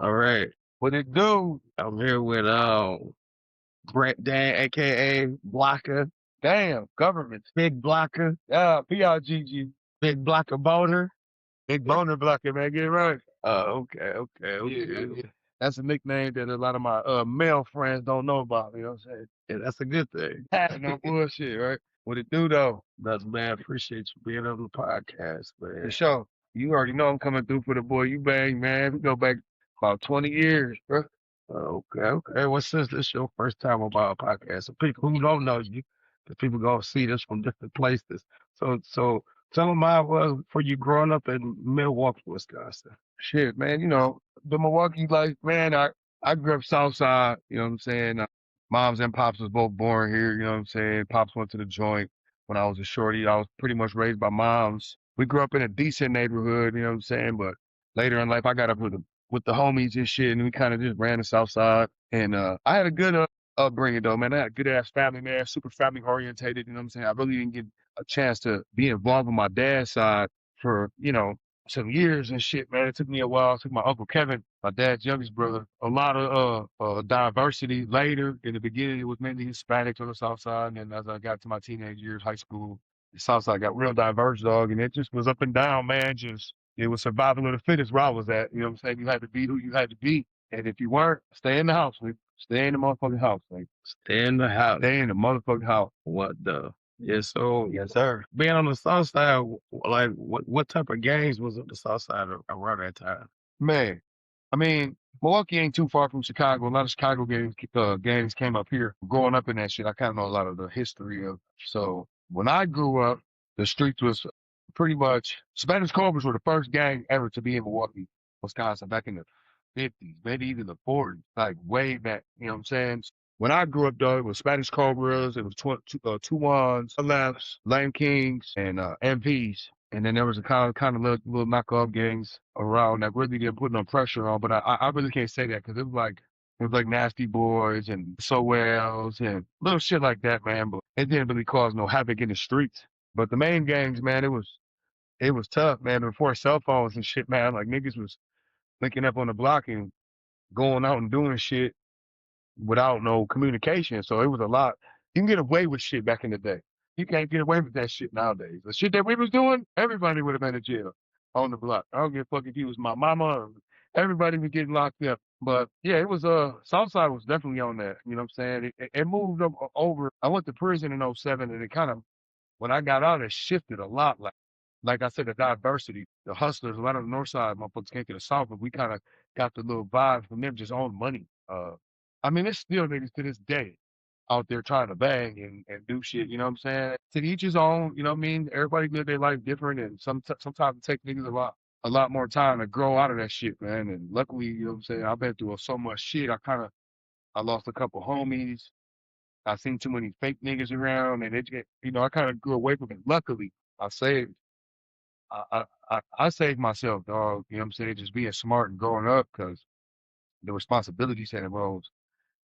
All right. What it do? I'm here with Dane AKA Blockah. Damn, government. Big Blockah. PRGG. Big Blockah Boner. Big Boner Blockah, man. Get it right. Okay. Yeah. That's a nickname that a lot of my male friends don't know about. You know what I'm saying? Yeah, that's a good thing. No bullshit, right? What it do though? That's man. Appreciate you being on the podcast, man. For sure. You already know I'm coming through for the boy. You bang, man. We go back about 20 years, bro. Okay. Well, since this is your first time about a podcast, so people who don't know you, the people gonna see this from different places. So tell them how it was for you growing up in Milwaukee, Wisconsin. Shit, man. You know the Milwaukee life, man. I grew up South Side. You know what I'm saying? Moms and pops was both born here. You know what I'm saying? Pops went to the joint when I was a shorty. I was pretty much raised by moms. We grew up in a decent neighborhood. You know what I'm saying? But later in life, I got up with the homies and shit, and we kind of just ran the South Side. And I had a good upbringing though, man. I had a good ass family, man. Super family orientated. You know what I'm saying? I really didn't get a chance to be involved with my dad's side for some years and shit, man. It took me a while. It took my Uncle Kevin, my dad's youngest brother, a lot of diversity later. In the beginning, it was mainly Hispanics on the South Side. And then as I got to my teenage years, high school, the South Side got real diverse, dog. And it just was up and down, man. It was survival of the fittest where I was at. You know what I'm saying? You had to be who you had to be. And if you weren't, stay in the house, man. Stay in the motherfucking house, man. Stay in the house. Stay in the motherfucking house. What the? Yes, sir. Being on the South Side, like what type of gangs was on the South Side around that time? Man, I mean, Milwaukee ain't too far from Chicago. A lot of Chicago gangs came up here. Growing up in that shit, I kind of know a lot of the history of. So when I grew up, the streets was pretty much Spanish Cobras were the first gang ever to be in Milwaukee, Wisconsin, back in the 50s, maybe even the 40s, like way back. You know what I'm saying? When I grew up, though, it was Spanish Cobras, it was two ones, lefts, Lame Kings, and MPs. And then there was a kind of little knockoff gangs around that really didn't put no pressure on. But I really can't say that because it was like Nasty Boys and Sowells and little shit like that, man. But it didn't really cause no havoc in the streets. But the main gangs, man, it was tough, man. Before cell phones and shit, man, like niggas was linking up on the block and going out and doing shit without no communication. So it was a lot. You can get away with shit back in the day. You can't get away with that shit nowadays. The shit that we was doing, everybody would have been in jail on the block. I don't give a fuck if you was my mama or everybody was getting locked up. But yeah, it was Southside was definitely on that. You know what I'm saying? It moved up over. I went to prison in '07, and it kind of when I got out, it shifted a lot. Like I said, the diversity, the hustlers, a lot of the north side motherfuckers came to the south, but we kind of got the little vibe from them just on money. I mean, there's still niggas to this day out there trying to bang and do shit, you know what I'm saying? To each his own, you know what I mean? Everybody live their life different, and sometimes it take niggas a lot more time to grow out of that shit, man. And luckily, you know what I'm saying? I've been through so much shit. I lost a couple homies. I seen too many fake niggas around, and I kind of grew away from it. Luckily, I saved, I saved myself, dog. You know what I'm saying? Just being smart and growing up, because the responsibilities had arose.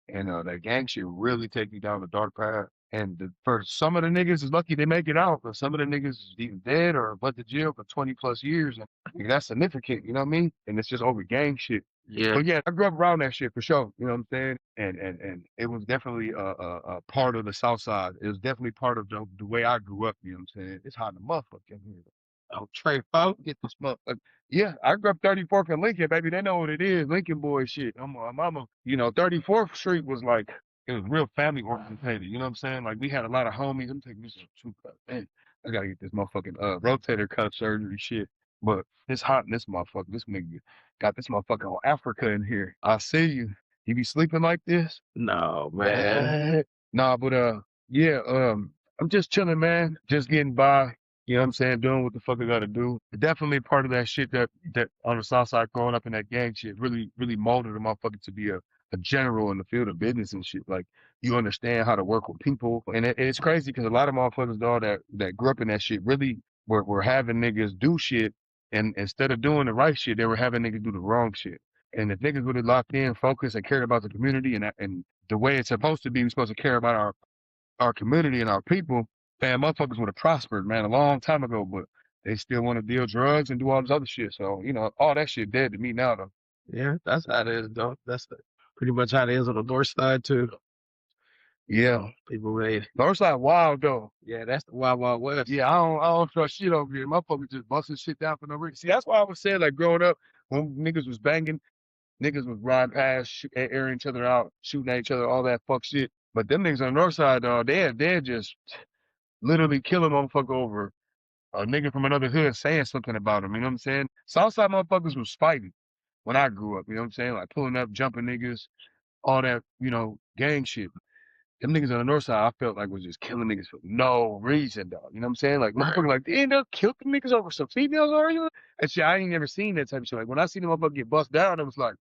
And that gang shit really take you down the dark path. And for some of the niggas is lucky they make it out, but some of the niggas is either dead or went to jail for 20 plus years. And that's significant, you know what I mean? And it's just over gang shit. Yeah. But yeah, I grew up around that shit for sure. You know what I'm saying? And it was definitely a part of the South Side. It was definitely part of the way I grew up. You know what I'm saying? It's hot in the motherfucker in here. Oh, Trey Folk, get this motherfucker. Yeah, I grew up 34th and Lincoln, baby. They know what it is. Lincoln boy shit. I'm a 34th Street was like, it was real family oriented. You know what I'm saying? Like, we had a lot of homies. I'm taking this two cut. Man, I gotta get this motherfucking rotator cuff surgery shit. But it's hot in this motherfucker. This nigga got this motherfucker on Africa in here. I see you. You be sleeping like this? No, man. Nah, but yeah, I'm just chilling, man. Just getting by. You know what I'm saying? Doing what the fuck I gotta do. Definitely part of that shit that on the South Side growing up in that gang shit really, really molded a motherfucker to be a general in the field of business and shit. Like, you understand how to work with people. And it's crazy because a lot of motherfuckers, dog, that grew up in that shit really were having niggas do shit. And instead of doing the right shit, they were having niggas do the wrong shit. And if niggas would have locked in, focused, and cared about the community and the way it's supposed to be, we're supposed to care about our community and our people, man, motherfuckers would have prospered, man, a long time ago, but they still want to deal drugs and do all this other shit. So, all that shit dead to me now, though. Yeah, that's how it is, though. That's pretty much how it is on the north side, too. Yeah. People made. North side wild, though. Yeah, that's the wild, wild west. Yeah, I don't trust shit over here. Motherfuckers just busting shit down for no reason. See, that's why I was saying, like, growing up, when niggas was banging, niggas was riding past, airing each other out, shooting at each other, all that fuck shit. But them niggas on the north side, dog, they're just literally killing motherfucker over a nigga from another hood saying something about him. You know what I'm saying? Southside motherfuckers was fighting when I grew up. You know what I'm saying? Like pulling up, jumping niggas, all that, gang shit. Them niggas on the north side, I felt like was just killing niggas for no reason, dog. You know what I'm saying? Like, motherfucker, like, they end up killing niggas over some females, are you? And shit, I ain't never seen that type of shit. Like, when I seen the motherfucker get bust down, it was like,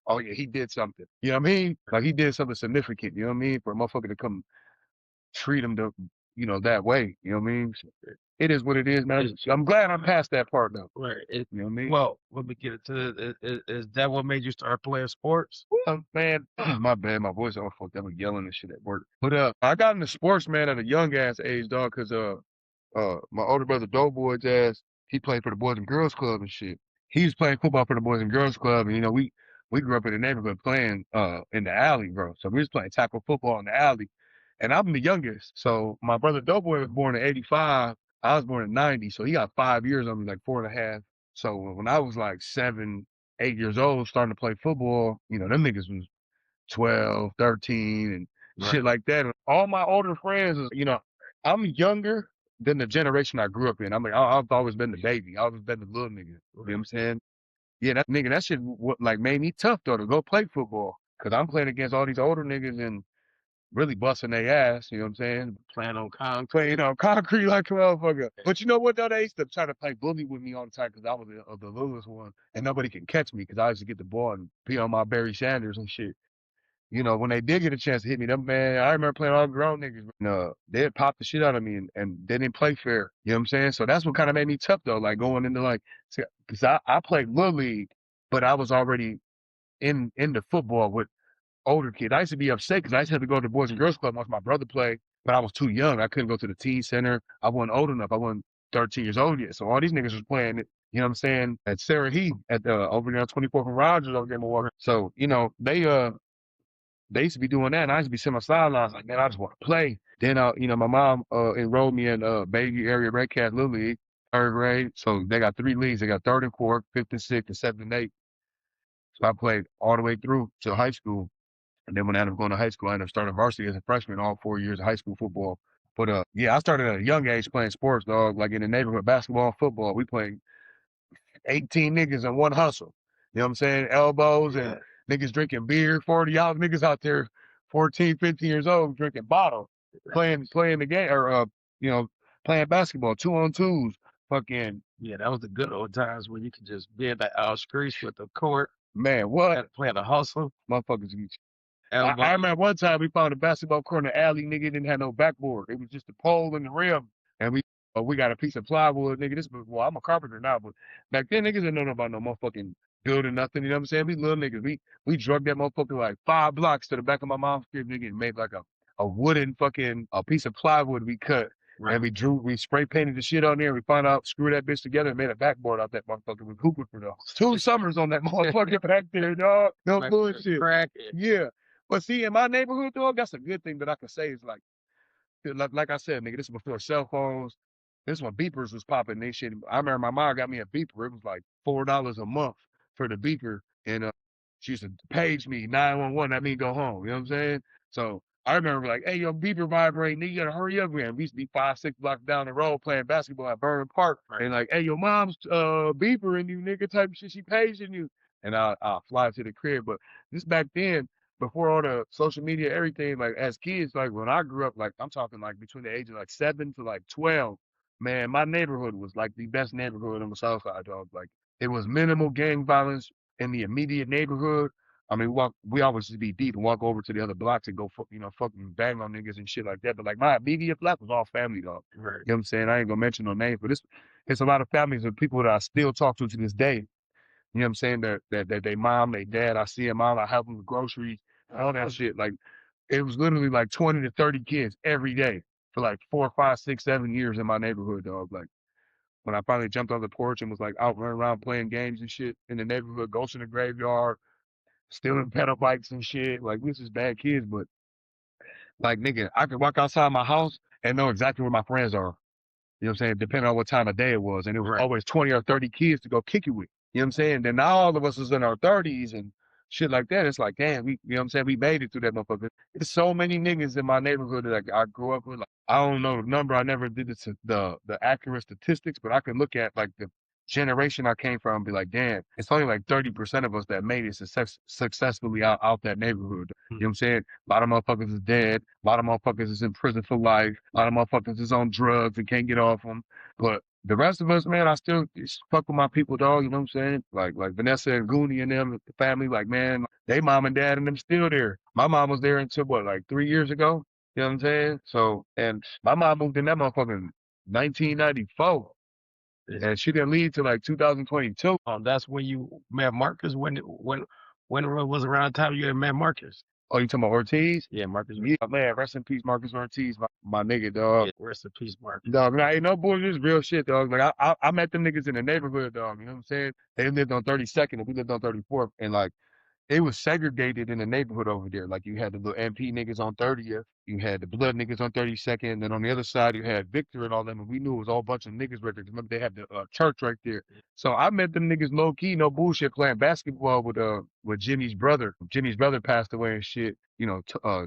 oh yeah, he did something. You know what I mean? Like, he did something significant. You know what I mean? For a motherfucker to come treat him that way. You know what I mean? So, it is what it is, man. I'm glad I'm past that part though. Right. You know what I mean? Well, let me get into it. Is that what made you start playing sports? Well, man, my bad. My voice all fucked up. I'm yelling and shit at work. But I got into sports, man, at a young ass age, dog, because my older brother Doughboy's ass, he played for the Boys and Girls Club and shit. He was playing football for the Boys and Girls Club, and we grew up in the neighborhood playing in the alley, bro. So we was playing tackle football in the alley. And I'm the youngest. So my brother Doughboy was born in 85. I was born in 90. So he got 5 years on me, like 4.5. So when I was like 7, 8 years old, starting to play football, them niggas was 12, 13 and shit like that. And all my older friends is, I'm younger than the generation I grew up in. I've always been the baby. I've always been the little nigga. You know what I'm saying? Yeah, that shit like made me tough though to go play football. Cause I'm playing against all these older niggas and really busting their ass, you know what I'm saying? Playing on concrete. Playing on concrete like a motherfucker. But you know what, though? They used to try to play bully with me all the time because I was the littlest one. And nobody can catch me because I used to get the ball and be on my Barry Sanders and shit. When they did get a chance to hit me, them, man, I remember playing all grown niggas. They'd pop the shit out of me and they didn't play fair. You know what I'm saying? So that's what kind of made me tough, though, like going into because I played Little League, but I was already into football with older kid. I used to be upset because I used to have to go to the Boys and Girls Club once my brother played, but I was too young. I couldn't go to the teen center. I wasn't old enough. I wasn't 13 years old yet. So all these niggas was playing it, you know what I'm saying, at Sarah Heath at over there on 24th and Rogers over there in Milwaukee. So, they used to be doing that and I used to be sitting on sidelines like, man, I just want to play. Then my mom enrolled me in Bayview Area Redcast Little League, 3rd grade. So they got 3 leagues. They got 3rd and 4th, 5th and 6th, and 7th and 8th. So I played all the way through to high school. And then when I ended up going to high school, I ended up starting varsity as a freshman all 4 years of high school football. But yeah, I started at a young age playing sports, dog. Like in the neighborhood, basketball, football. We played 18 niggas in one hustle. You know what I'm saying? Elbows and niggas drinking beer. 40 y'all niggas out there, 14, 15 years old, drinking bottle, playing the game or playing basketball, 2-on-2s. Fucking yeah, that was the good old times when you could just be in the streets with the court. Man, what? Playing a hustle. Motherfuckers. I remember one time we found a basketball court in the alley, nigga, didn't have no backboard. It was just a pole and the rim. And we got a piece of plywood, nigga. I'm a carpenter now, but back then niggas didn't know about no motherfucking building nothing, you know what I'm saying? We little niggas. We drug that motherfucker like 5 blocks to the back of my mom's crib, nigga, and made like a wooden fucking a piece of plywood we cut. Right. And we spray painted the shit on there. We found out, screwed that bitch together and made a backboard out that motherfucker. We hooping for those 2 summers on that motherfucker back there, dog. No bullshit. Yeah. But see, in my neighborhood, dog, that's a good thing that I can say is like I said, nigga, this is before cell phones. This when beepers was popping and shit. I remember my mom got me a beeper. It was like $4 a month for the beeper. And she used to page me 911. That mean go home. You know what I'm saying? So I remember like, hey, yo, beeper vibrating. Nigga, you gotta hurry up, man. We used to be 5, 6 blocks down the road playing basketball at Burnham Park. Right. And like, hey, your mom's beepering you, nigga, type of shit. She paging you. And I'll fly to the crib. But this back then, before all the social media, everything, like as kids, like when I grew up, like I'm talking like between the age of like 7 to like 12, man, my neighborhood was like the best neighborhood on the South Side, dog. Like it was minimal gang violence in the immediate neighborhood. I mean, we always just be deep and walk over to the other blocks and go, fucking bang on niggas and shit like that. But like my immediate block was all family, dog. Right. You know what I'm saying? I ain't gonna mention no names, but it's a lot of families and people that I still talk to this day. You know what I'm saying? That they mom, they dad, I see them all, I help them with groceries, all that shit. Like it was literally like 20 to 30 kids every day for like 4, 5, 6, 7 years in my neighborhood, dog. Like when I finally jumped on the porch and was like out running around playing games and shit in the neighborhood, ghosts in the graveyard, stealing pedal bikes and shit. Like this is bad kids, but like nigga, I could walk outside my house and know exactly where my friends are. You know what I'm saying? Depending on what time of day it was. And it was always 20 or 30 kids to go kick it with. You know what I'm saying? Then now all of us is in our 30s and shit like that. It's like, damn, you know what I'm saying? We made it through that motherfucker. There's so many niggas in my neighborhood that I grew up with. Like, I don't know the number. I never did the accurate statistics, but I can look at like the generation I came from and be like, damn, it's only like 30% of us that made it successfully out that neighborhood. You know what I'm saying? A lot of motherfuckers is dead. A lot of motherfuckers is in prison for life. A lot of motherfuckers is on drugs and can't get off them. But the rest of us, man, I still fuck with my people, dog. You know what I'm saying? Like Vanessa and Goonie and them, the family, like, man, they mom and dad and them still there. My mom was there until what, like 3 years ago? You know what I'm saying? So, and my mom moved in that motherfucker in 1994. And she didn't leave till like 2022. That's when you met Marcus. When it was around the time you had met Marcus? Oh, you talking about Ortiz? Yeah, Marcus. Yeah, man, rest in peace, Marcus Ortiz, my nigga, dog. Yeah, rest in peace, Marcus. Dog, nah, ain't no bullshit, it's real shit, dog. Like I met them niggas in the neighborhood, dog. You know what I'm saying? They lived on 32nd and we lived on 34th, and like it was segregated in the neighborhood over there. Like you had the little MP niggas on 30th, you had the blood niggas on 32nd, and then on the other side you had Victor and all them, and we knew it was all a bunch of niggas right there. Remember they had the church right there. So I met them niggas low key, no bullshit, playing basketball with Jimmy's brother. Jimmy's brother passed away and shit. You know,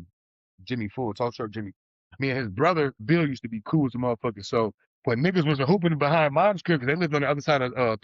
Jimmy Full, Talk Short Jimmy. Me and his brother Bill used to be cool as a motherfucker. So when niggas was hooping behind mom's crib, because they lived on the other side of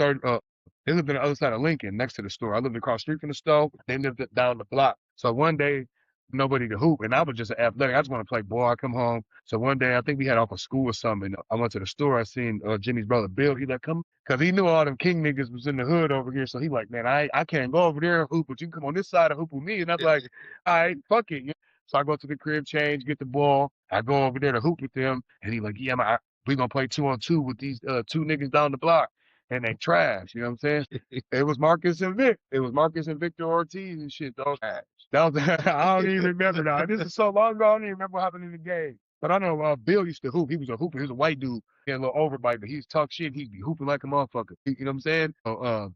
they lived on the other side of Lincoln, next to the store. I lived across the street from the store. They lived down the block. So one day, nobody to hoop, and I was just an athletic. I just want to play ball. I come home. So one day, I think we had off of school or something. I went to the store. I seen Jimmy's brother Bill. He like, come, because he knew all them king niggas was in the hood over here. So he like, man, I can't go over there and hoop, but you can come on this side and hoop with me. And I was like, all right, fuck it. So I go to the crib, change, get the ball. I go over there to hoop with them, and he like, yeah, we gonna play 2-on-2 with these two niggas down the block, and they trash. You know what I'm saying? It was Marcus and Vic. It was Marcus and Victor Ortiz and shit. Those that was I don't even remember now. This is so long ago. I don't even remember what happened in the game. But I know Bill used to hoop. He was a hooper. He was a white dude. He had a little overbite, but he's talk shit. He'd be hooping like a motherfucker. You know what I'm saying? So,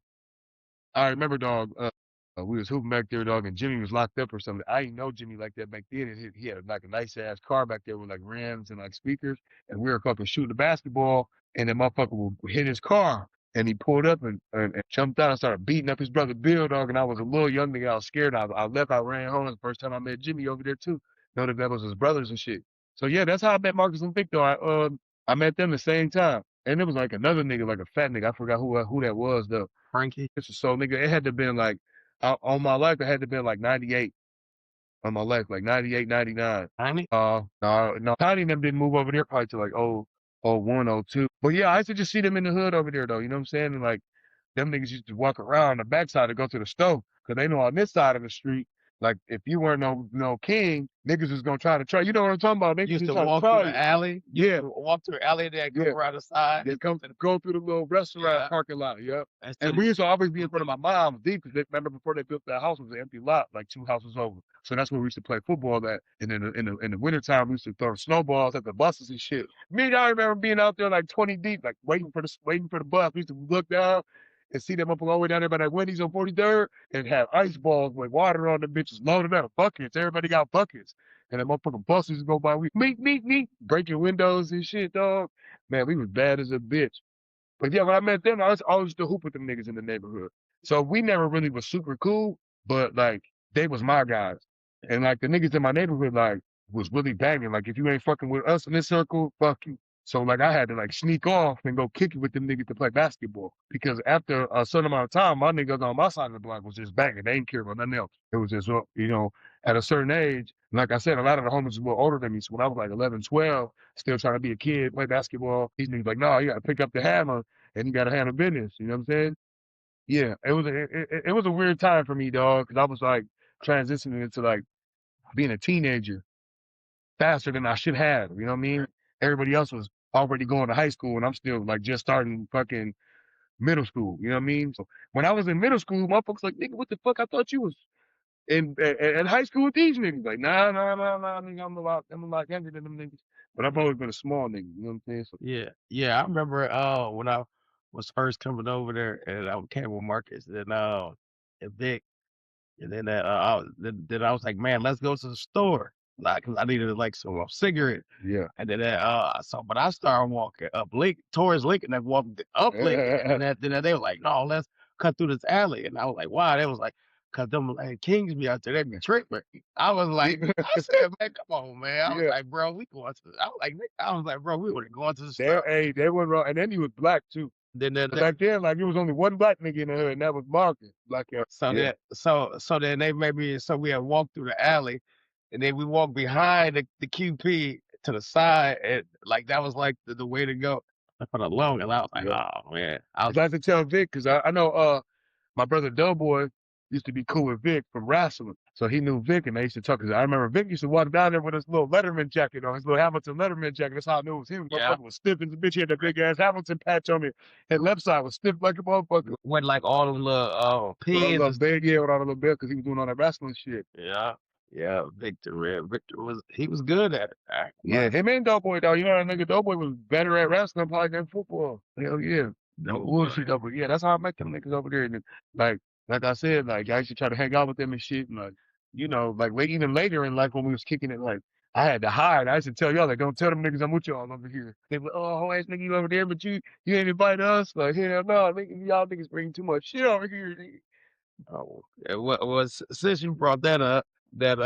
I remember, dog. We was hooping back there, dog, and Jimmy was locked up or something. I didn't know Jimmy like that back then. He had like a nice ass car back there with like rims and like speakers, and we were fucking shooting the basketball, and the motherfucker would hit his car, and he pulled up and jumped out and started beating up his brother Bill, dog. And I was a little young nigga. I was scared. I left. I ran home. The first time I met Jimmy over there too. Know that was his brothers and shit. So yeah, that's how I met Marcus and Victor. I met them the same time, and it was like another nigga, like a fat nigga. I forgot who that was though. Frankie. So nigga, it had to been like on my life. It had to been like 98 on my life, like 98, 99. Tiny? No, Tiny and them didn't move over there probably till like 01, 02. But yeah, I used to just see them in the hood over there though. You know what I'm saying? And like them niggas used to walk around the backside to go to the stove because they know on this side of the street, like if you weren't no king, niggas was gonna try. You know what I'm talking about? Niggas used to try walk try through the alley. Yeah, Walk through the alley, then go around the side. They go through the little restaurant parking lot. Yep. And we used to always be in front of my mom's deep because remember before they built that house, it was an empty lot, like 2 houses over. So that's where we used to play football at. And then in the wintertime, we used to throw snowballs at the buses and shit. I remember being out there like 20 deep, like waiting for the bus. We used to look down and see them up all the way down there by that Wendy's on 43rd and have ice balls with water on the bitches loaded out of buckets. Everybody got buckets. And the motherfucking buses go by. We meet, breaking windows and shit, dog. Man, we was bad as a bitch. But yeah, when I met them, I was always to hoop with them niggas in the neighborhood. So we never really was super cool, but like they was my guys. And like the niggas in my neighborhood, like, was really banging. Like if you ain't fucking with us in this circle, fuck you. So like I had to like sneak off and go kick it with them niggas to play basketball. Because after a certain amount of time, my niggas on my side of the block was just banging. They didn't care about nothing else. It was just, at a certain age, like I said, a lot of the homies were older than me. So when I was like 11, 12, still trying to be a kid, play basketball, these niggas like, no, you got to pick up the hammer and you got to handle business. You know what I'm saying? Yeah, it was a weird time for me, dog, because I was like transitioning into like being a teenager faster than I should have. You know what I mean? Everybody else was already going to high school and I'm still like just starting fucking middle school. You know what I mean? So when I was in middle school, motherfuckers like, nigga, what the fuck? I thought you was in high school with these niggas. Like, nah, nigga, I'm a lot younger than them niggas. But I've always been a small nigga, you know what I'm saying? So, Yeah. I remember when I was first coming over there, and I came with Marcus and Vic, and then then I was like, man, let's go to the store, like, 'cause I needed like some cigarette. yeah. And then but I started walking up Link towards Lincoln and walking up Lincoln, and then they were like, no, let's cut through this alley, and I was like, why? They was like, cause them like, Kings be out there, they be tripping. I was like, I said, man, come on, man. I was Yeah. like, bro, we going to. I was like, bro, we would have gone to the They, store. hey, they went wrong. And then he was black too. Then Back then, like, it was only one black nigga in the hood, and that was Marcus. Like, so yeah. so then they made me, so we had walked through the alley, and then we walked behind the QP to the side, and like that was like the way to go for the long. And I was like, oh man, I was I'd like to tell Vic, because I know my brother Doughboy used to be cool with Vic from wrestling. So he knew Vic, and they used to talk. Cause I remember Vic used to walk down there with his little Letterman jacket on, his little Hamilton Letterman jacket. That's how I knew it was him. Yeah. Motherfucker was stiff as a bitch. He had that big ass Hamilton patch on it. His left side was stiff like a motherfucker. with like all them little With all the pins. little big, yeah, with all the little belt, because he was doing all that wrestling shit. Yeah, Victor, man. Victor was good at it. Yeah, him and Doughboy, though. You know that nigga Doughboy was better at wrestling probably than football. Hell yeah. No bullshit, Doughboy. Yeah, that's how I met them niggas over there. And like I said, like, I used to try to hang out with them and shit. And like, you know, like even later in life when we was kicking it, like, I had to hide. I used to tell y'all, like, don't tell them niggas I'm with y'all over here. They were like, oh, whole ass nigga, you over there, but you ain't invite us. Like, hell no, nigga, y'all niggas bring too much shit over here. Nigga. Oh, what was, since you brought that up, that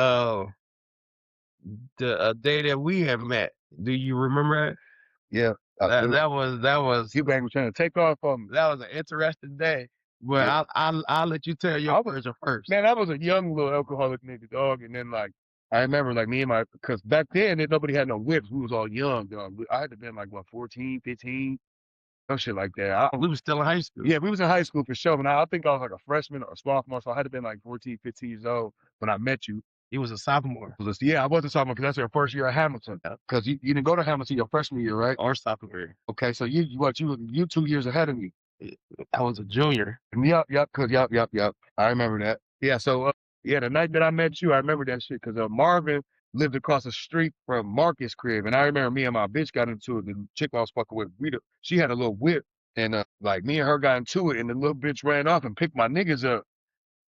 the day that we had met, do you remember that? Yeah. That was You bang was trying to take off on me. that was an interesting day. But Yeah. I'll let you tell your version first. Man, I was a young little alcoholic nigga, dog. And then, like, I remember, like, me and because back then, nobody had no whips. We was all young, dog. I had to been, like, what, 14, 15? Some shit like that. We was still in high school. Yeah, we was in high school for sure. And I think I was, like, a freshman or a sophomore, so I had to been, like, 14, 15 years old when I met you. He was a sophomore. Yeah, I was a sophomore because that's your first year at Hamilton. Because you didn't go to Hamilton your freshman year, right? Or sophomore. Okay, so you 2 years ahead of me. I was a junior. Yep. I remember that. Yeah, so yeah, the night that I met you, I remember that shit because Marvin lived across the street from Marcus' crib, and I remember me and my bitch got into it. The chick I was fucking with, Rita, she had a little whip, and like me and her got into it, and the little bitch ran off and picked my niggas up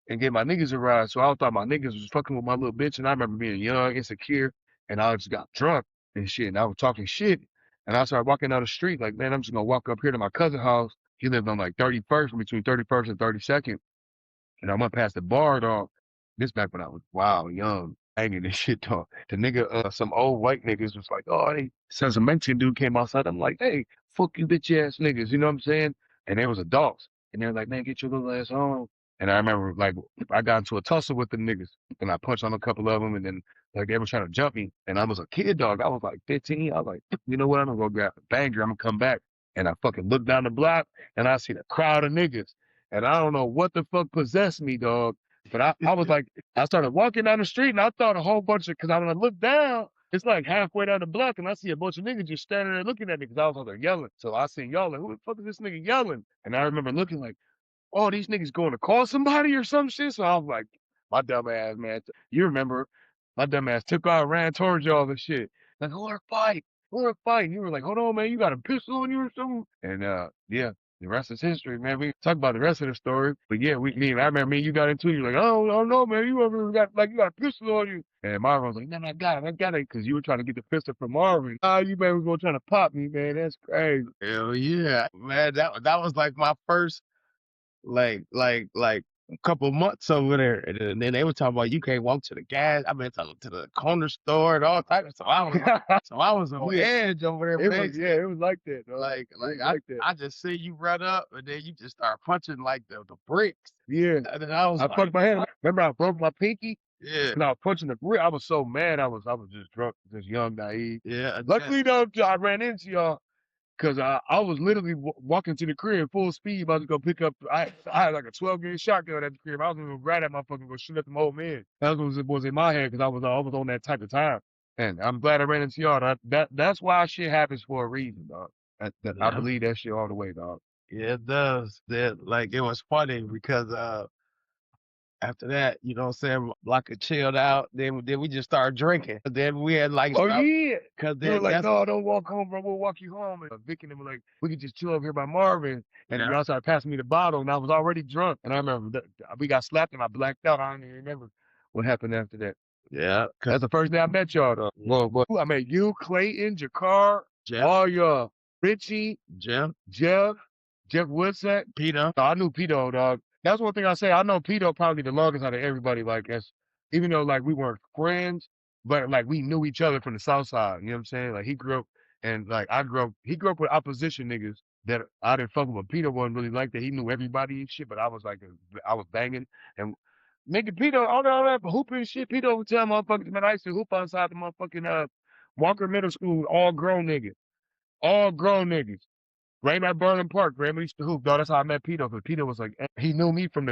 and gave my niggas a ride. So I thought my niggas was fucking with my little bitch, and I remember being young, insecure, and I just got drunk and shit, and I was talking shit, and I started walking down the street like, man, I'm just gonna walk up here to my cousin's house. He lived on like 31st, between 31st and 32nd. And I went past the bar, dog. This back when I was wild, young, hanging and shit, dog. The nigga, some old white niggas was like, oh, they, some Mexican dude came outside. I'm like, hey, fuck you bitch ass niggas, you know what I'm saying? And they was adults. And they're like, man, get your little ass home. And I remember, like, I got into a tussle with the niggas. And I punched on a couple of them. And then, like, they were trying to jump me. And I was a kid, dog. I was like 15. I was like, you know what? I'm gonna go grab a banger. I'm gonna come back. And I fucking looked down the block. And I see the crowd of niggas. And I don't know what the fuck possessed me, dog. But I was like, I started walking down the street and I thought a whole bunch of, because when I looked down, it's like halfway down the block and I see a bunch of niggas just standing there looking at me because I was out there yelling. So I seen y'all like, who the fuck is this nigga yelling? And I remember looking like, oh, these niggas going to call somebody or some shit. So I was like, my dumb ass, man. You remember, my dumb ass took out, ran towards y'all and shit. Like, who are fighting? Who are fighting? You were like, hold on, man, you got a pistol on you or something? And yeah. The rest is history, man. We talk about the rest of the story, but yeah, I remember me and you got into it. You're like, oh, no, man, you ever got a pistol on you? And Marvin was like, no, I got it, because you were trying to get the pistol from Marvin. You man was gonna try to pop me, man. That's crazy. Hell yeah, man. That was like my first, like a couple months over there, and then they were talking about you can't walk to the gas. I mean, to the corner store and all types. So I was on edge over there. It was like that. Though. I just see you run up, and then you just start punching like the bricks. Yeah, and then I like, fucked my hand. Remember, I broke my pinky. Yeah, and I was punching the brick. I was so mad. I was just drunk, just young, naive. Yeah. Luckily, though, I ran into y'all. Cause I was literally walking to the crib full speed, about to go pick up. I had like a 12-gauge shotgun at the crib. I was gonna grab that motherfucker, go shoot at them old men. That was in my head, cause I was on that type of time. And I'm glad I ran into y'all. That's why shit happens for a reason, dog. I believe that shit all the way, dog. Yeah, it does. That, like, it was funny because After that, you know what I'm saying, Blockah chilled out. Then we just started drinking. Then we had like Oh yeah. cause They were then like, that's no, don't walk home, bro. We'll walk you home. And Vic and them were like, we could just chill over here by Marvin. And yeah. y'all started passing me the bottle, and I was already drunk. And I remember we got slapped, and I blacked out. I don't even remember what happened after that. Yeah, That's the first day I met y'all, though. Well, I met you, Clayton, Jakar, Jeff, all y'all, Richie, Jeff, Jeff Woodsack. Peter. No, I knew Pito, dog. That's one thing I say. I know Pito probably the longest out of everybody. Like, even though like we weren't friends, but like we knew each other from the South Side. You know what I'm saying? Like he grew up, and like I grew up. He grew up with opposition niggas that I didn't fuck with. But Pito wasn't really like that. He knew everybody and shit. But I was like, I was banging and. Nigga, Pito, all that hooping shit. Pito would tell motherfuckers, man, I used to hoop outside the motherfucking Walker Middle School, all grown niggas. All grown niggas. Right at Burnham Park, Grandma used to hoop, dog. That's how I met Pito, because Pito was like, he knew me from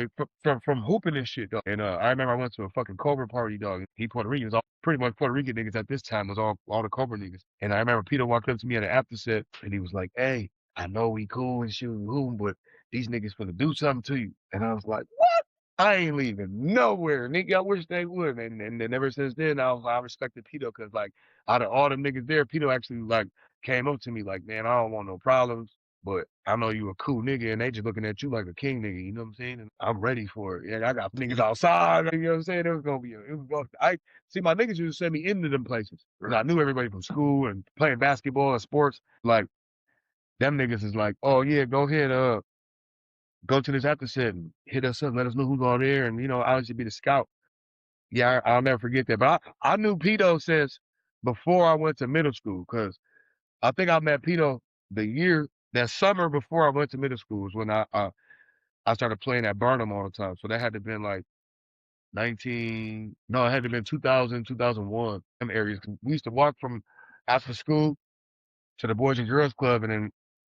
hooping and shit, dog. And I remember I went to a fucking Cobra party, dog. He Puerto Rican, all pretty much Puerto Rican niggas at this time was all the Cobra niggas. And I remember Pito walked up to me at an after set, and he was like, hey, I know we cool and shit, but these niggas finna do something to you. And I was like, what? I ain't leaving nowhere, nigga. I wish they would. And then ever since then, I respected Pito, because like out of all the niggas there, Pito actually like came up to me like, man, I don't want no problems. But I know you a cool nigga, and they just looking at you like a king nigga. You know what I'm saying? And I'm ready for it. Yeah, I got niggas outside. You know what I'm saying? It was gonna be. I see my niggas used to send me into them places. And I knew everybody from school and playing basketball and sports. Like them niggas is like, oh yeah, go ahead, go to this after set and hit us up, let us know who's on there, and I used to be the scout. Yeah, I'll never forget that. But I knew Pito since before I went to middle school, because I think I met Pito that summer before I went to middle school is when I started playing at Burnham all the time. So that had to have been like it had to have been 2000, 2001, them areas. We used to walk from after school to the Boys and Girls Club, and then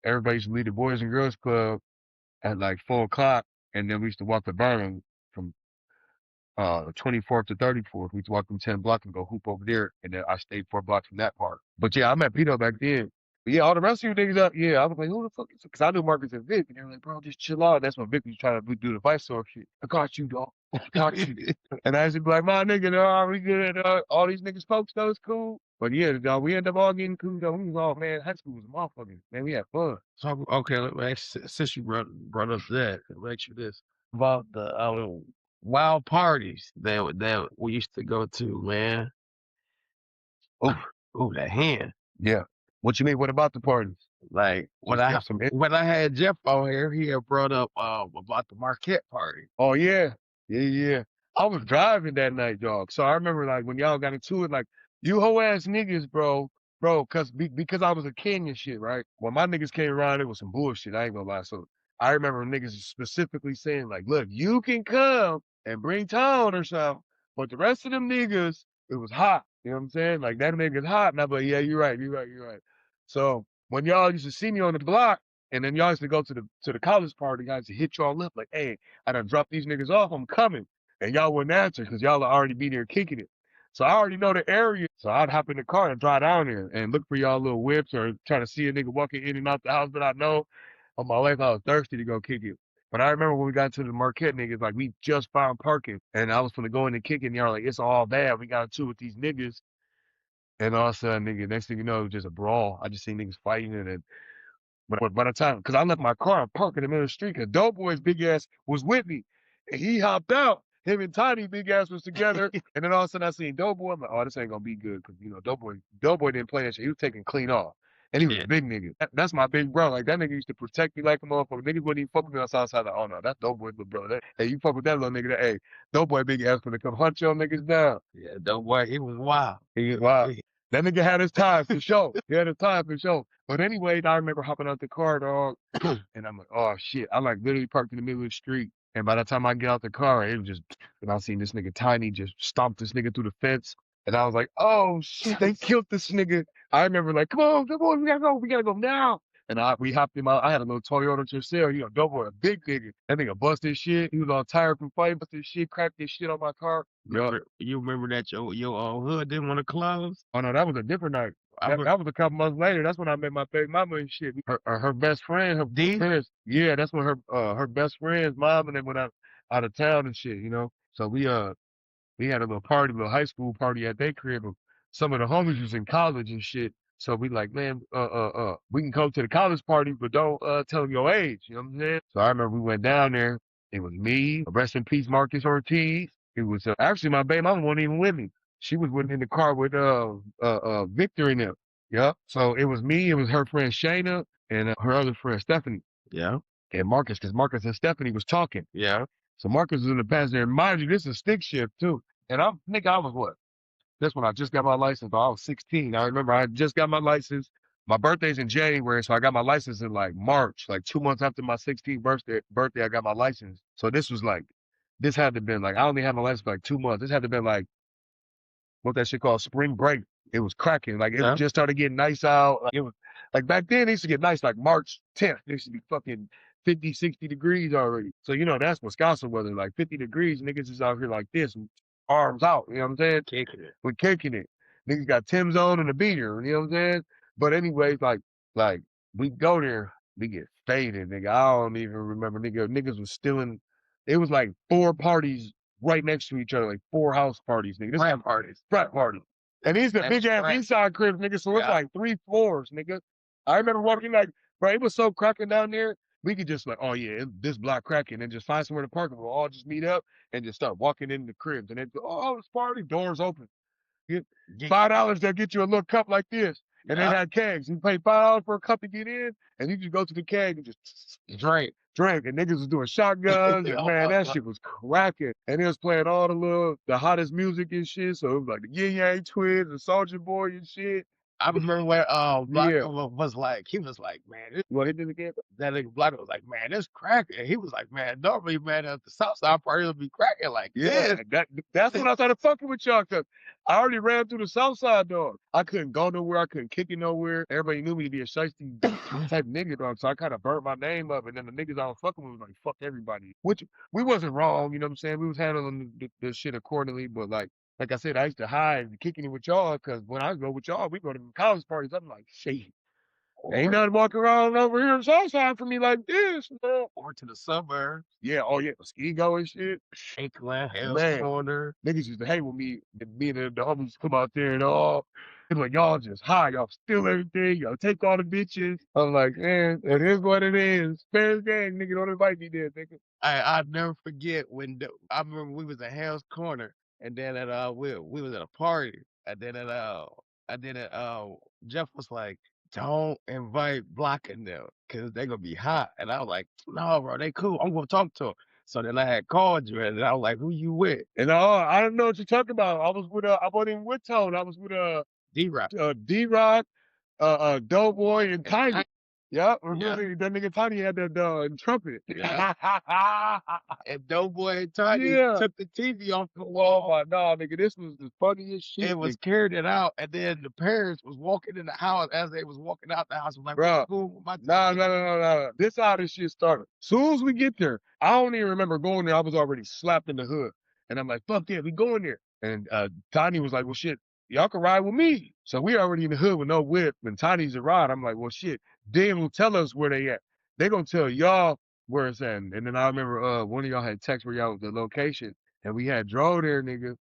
everybody used to leave the Boys and Girls Club at like 4 o'clock, and then we used to walk to Burnham from 24th to 34th. We used to walk them 10 blocks and go hoop over there, and then I stayed 4 blocks from that part. But yeah, I met Pito back then. But yeah, all the rest of you niggas up, yeah, I was like, who the fuck is it? Because I knew Marcus and Vic, and they were like, bro, just chill out. That's when Vic was trying to do the vice sword shit. I got you, dog. I got you. And I used to be like, my nigga, dog, we good. All these niggas folks, though, it's cool. But yeah, dog, we ended up all getting cool, though. We was all, man, high school was a motherfucker. Man, we had fun. So okay, since you brought up that, let me ask you this about the wild parties that we used to go to, man. Oh, that hand. Yeah. What you mean? What about the parties? Like when I had Jeff on here, he had brought up about the Marquette party. Oh yeah. Yeah. I was driving that night, dog. So I remember like when y'all got into it, like you hoe ass niggas, bro, because I was a kid and shit, right? When my niggas came around, it was some bullshit. I ain't gonna lie. So I remember niggas specifically saying like, look, you can come and bring Tone or something, but the rest of them niggas, it was hot. You know what I'm saying? Like that nigga's hot. And I'm like, yeah, you're right. So when y'all used to see me on the block, and then y'all used to go to the college party, I used to hit y'all up like, hey, I done dropped these niggas off, I'm coming. And y'all wouldn't answer because y'all already be there kicking it. So I already know the area. So I'd hop in the car and drive down there and look for y'all little whips or try to see a nigga walking in and out the house that I know. On my life, I was thirsty to go kick it. But I remember when we got to the Marquette niggas, like we just found parking and I was gonna go in and kick it, and y'all like, it's all bad. We got into with these niggas. And all of a sudden, nigga, next thing you know, it was just a brawl. I just seen niggas fighting, and then but by the time, because I left my car and parked in the middle of the street, because Doughboy's big ass was with me, and he hopped out. Him and Tiny big ass was together, and then all of a sudden I seen Doughboy. I'm like, oh, this ain't gonna be good, because Doughboy didn't play that shit. He was taking clean off, and he was a big nigga. That's my big bro. Like that nigga used to protect me like a motherfucker. Niggas wouldn't even fuck with me on Southside. Like, oh no, that's Doughboy's little brother. Hey, you fuck with that little nigga? Hey, Doughboy big ass gonna come hunt your niggas down. Yeah, Doughboy, he was wild. He was wild. That nigga had his time for sure. But anyway, I remember hopping out the car, dog, and I'm like, oh shit. I like literally parked in the middle of the street. And by the time I get out the car, it was just, and I seen this nigga Tiny just stomp this nigga through the fence. And I was like, oh shit, they killed this nigga. I remember like, come on, we gotta go now. And we hopped in I had a little Toyota Tercel, Doughboy, a big nigga. That nigga busted shit. He was all tired from fighting, busted shit, cracked this shit on my car. You remember that your hood didn't want to close? Oh no, that was a different night. That was a couple months later. That's when I met my baby mama and shit. Her best friend, her parents. Yeah, that's when her best friend's mom, and then when out of town and shit, So we had a little party, a little high school party at their crib. Some of the homies was in college and shit. So we like, man, we can come to the college party, but don't tell them your age. You know what I'm saying? So I remember we went down there. It was me, rest in peace, Marcus Ortiz. It was actually my baby mama wasn't even with me. She was in the car with Victor and them. Yeah. So it was me, it was her friend Shayna, and her other friend Stephanie. Yeah. And Marcus, because Marcus and Stephanie was talking. Yeah. So Marcus was in the passenger. And mind you, this is a stick shift too. And I was what? That's when I just got my license. I was 16. I remember I just got my license. My birthday's in January, so I got my license in like March, like 2 months after my 16th birthday, I got my license. So this had to have been like, I only had my license for like 2 months. This had to have been like, what that shit called spring break. It was cracking. Like, it just started getting nice out. Like, it was like back then, it used to get nice like March 10th. It used to be fucking 50, 60 degrees already. So, that's Wisconsin weather. Like 50 degrees, niggas is out here like this, arms out. You know what I'm saying? Kicking it. We're kicking it. Niggas got Tim's on and a beater. You know what I'm saying? But anyways, like we go there, we get faded, nigga. I don't even remember, niggas was stealing. It was like 4 parties right next to each other, like 4 house parties, nigga. Frat parties. Frat party. And these the big ass east side cribs, nigga. So it's like 3 floors, nigga. I remember walking like, bro, it was so cracking down there. We could just like, oh yeah, this block cracking, and just find somewhere to park, and we'll all just meet up and just start walking in the cribs. And then, oh, it's party, doors open. Get $5, they'll get you a little cup like this. And they had kegs. You pay $5 for a cup to get in, and you just go to the keg and just drink. And niggas was doing shotguns, and man, that shit was cracking. And they was playing all the hottest music and shit. So it was like the Yin Yang Twins, the Soulja Boy and shit. I remember when Blockah was like, he was like, man, You want to hit this again? that nigga Blockah was like, man, this cracking. He was like, man, normally, man, at the South Side party will be cracking like this. That's when I started fucking with y'all, because I already ran through the South Side, dog. I couldn't go nowhere. I couldn't kick it nowhere. Everybody knew me to be a shiesty type nigga, dog. So I kind of burnt my name up, and then the niggas I was fucking with was like, fuck everybody. Which we wasn't wrong, you know what I'm saying? We was handling the shit accordingly, but like I said, I used to hide and kicking it with y'all, because when I go with y'all, we go to college parties. I'm like, shit. Ain't nothing walking around over here in Southside for me like this, man. Or to the suburbs. Yeah, oh yeah, Muskego and shit. Shakeland, Hell's Man. Corner. Niggas used to hate with me, and me and the homies come out there and all. It's like, y'all just high, y'all steal everything, y'all take all the bitches. I'm like, man, it is what it is. Fair game, nigga, don't invite me there, nigga. I'll never forget when I remember we was at Hell's Corner, and then at we was at a party, and then Jeff was like, don't invite Blockah in there, cause they gonna be hot. And I was like, no, bro, they cool. I'm gonna talk to them. So then I had called you, and I was like, who you with? And I don't know what you're talking about. I was with I wasn't even with Tone. I was with D-Rock. D-Rock, Doughboy, and Tiny. Yeah, Yeah. that nigga Tiny had that trumpet. Yeah. And Doughboy and Tiny took the TV off the Oh wall. my god, nigga, this was the funniest shit. It was carried it out, and then the parents was walking in the house as they was walking out the house. Was like, Bruh, cool with my no. This how this shit started. Soon as we get there, I don't even remember going there. I was already slapped in the hood. And I'm like, fuck yeah, we going there. And Tiny was like, well shit, y'all can ride with me. So we already in the hood with no whip, and Tiny's a ride. I'm like, well shit, they will tell us where they at. They gonna tell y'all where it's at. And then I remember one of y'all had text where y'all was the location, and we had drove there, nigga.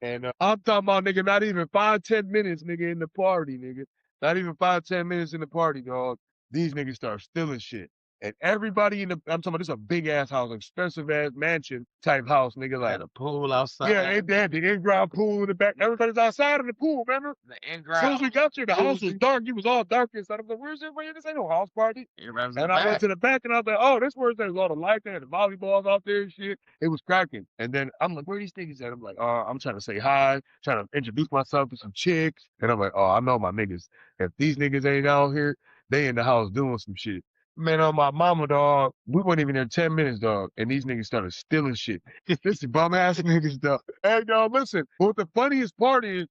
And I'm talking about, nigga, not even 5-10 minutes, nigga, in the party, nigga. Not even 5-10 minutes in the party, dog. These niggas start stealing shit. And everybody I'm talking about, this a big ass house, expensive ass mansion type house, nigga. Like, had a pool outside. yeah, they had the in-ground pool in the back. Everybody's outside of the pool, remember? The As in-ground. soon as we got there, the house was dark. It was all dark inside. I was like, where's everybody? This ain't no house party. And I went to the back, and I was like, oh, this where there's a lot of light there, the volleyballs out there and shit. It was cracking. And then I'm like, where are these niggas at? I'm like, I'm trying to say hi, trying to introduce myself to some chicks. And I'm like, oh, I know my niggas. If these niggas ain't out here, they in the house doing some shit. Man, on my mama, dog, we weren't even there 10 minutes, dog, and these niggas started stealing shit. Listen, bum ass niggas, dog. Hey, dog, listen. But the funniest part is,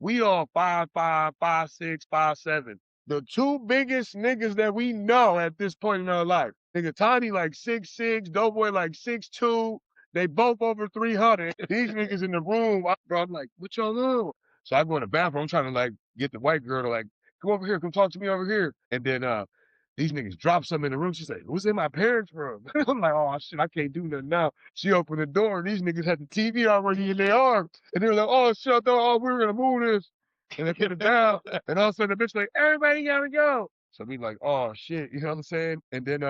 we all 5'5", 5'6", 5'7". The 2 biggest niggas that we know at this point in our life. Nigga Tiny like 6'6", Doughboy like 6'2". They both over 300. These niggas in the room, bro, I'm like, what y'all know? So I go in the bathroom, I'm trying to like get the white girl to like, come over here, come talk to me over here. And then These niggas dropped something in the room. She's like, what's in my parents' room? I'm like, oh shit, I can't do nothing now. She opened the door and these niggas had the TV already in their arms. And they were like, oh shit, I thought, oh, we were gonna move this. And they put it down. And all of a sudden the bitch like, everybody gotta go. So we like, oh shit, you know what I'm saying? And then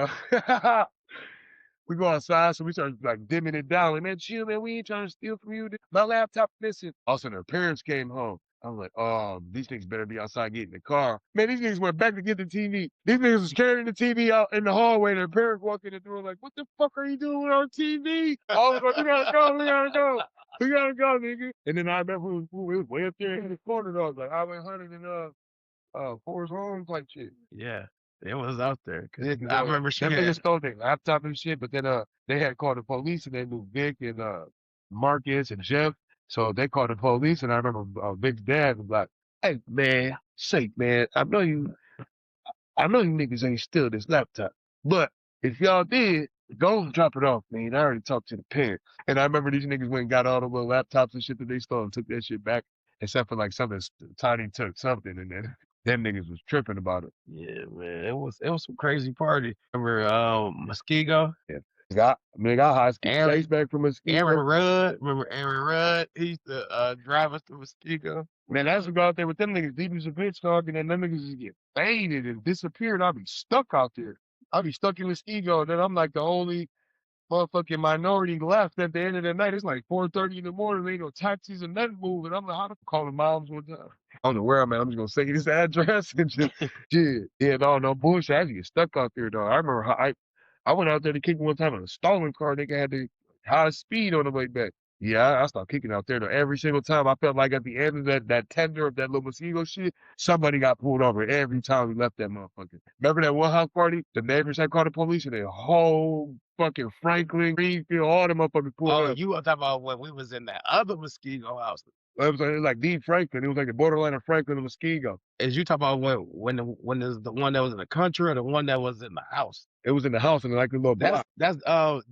we go outside, so we start like dimming it down. Like, man, chill, man, we ain't trying to steal from you. My laptop missing. All of a sudden, her parents came home. I'm like, oh, these niggas better be outside getting the car. Man, these niggas went back to get the TV. These niggas was carrying the TV out in the hallway, and their parents walked in the door like, what the fuck are you doing with our TV? All of us, we gotta go, we gotta go. We gotta go, nigga. And then I remember we was way up there in the corner, though, like Highway 100 and Forest Homes, like shit. Yeah, it was out there. Yeah, I remember them niggas stole their laptop and shit, but then they had called the police and they knew Vic and Marcus and Jeff. So they called the police and I remember Vic's dad was like, hey man, man, I know you niggas ain't steal this laptop. But if y'all did, go drop it off, man. I already talked to the parents. And I remember these niggas went and got all the little laptops and shit that they stole and took that shit back. Except for like something Tiny took something and then them niggas was tripping about it. Yeah, man. It was some crazy party. Remember Muskego? Yeah. I got high school chase back from Muskego. Aaron Rudd. Remember Aaron Rudd? He used to drive us to Muskego. Man, that's what go out there with them niggas, deep as a bitch dog, and then them niggas just get faded and disappear, and I'll be stuck out there. I'll be stuck in Muskego, and then I'm like the only motherfucking minority left at the end of the night. It's like 4:30 in the morning. There ain't no taxis and nothing moving. I'm like, how to call the moms one time? I don't know where I'm at. I'm just gonna say this address and just shit. Yeah, no bullshit. I just get stuck out there though. I remember how I went out there to kick one time in a stolen car. Nigga had the high speed on the way back. Yeah, I started kicking out there though. Every single time I felt like at the end of that tender of that little mosquito shit, somebody got pulled over every time we left that motherfucker. Remember that one house party? The neighbors had called the police and the whole fucking Franklin, Greenfield, all them motherfuckers pulled up. Oh, you were talking about when we was in that other Muskego house. It was like Dean Franklin. It was like the borderline of Franklin and Muskego. Is you talking about when there's the one that was in the country or the one that was in the house? It was in the house and like a little block. That's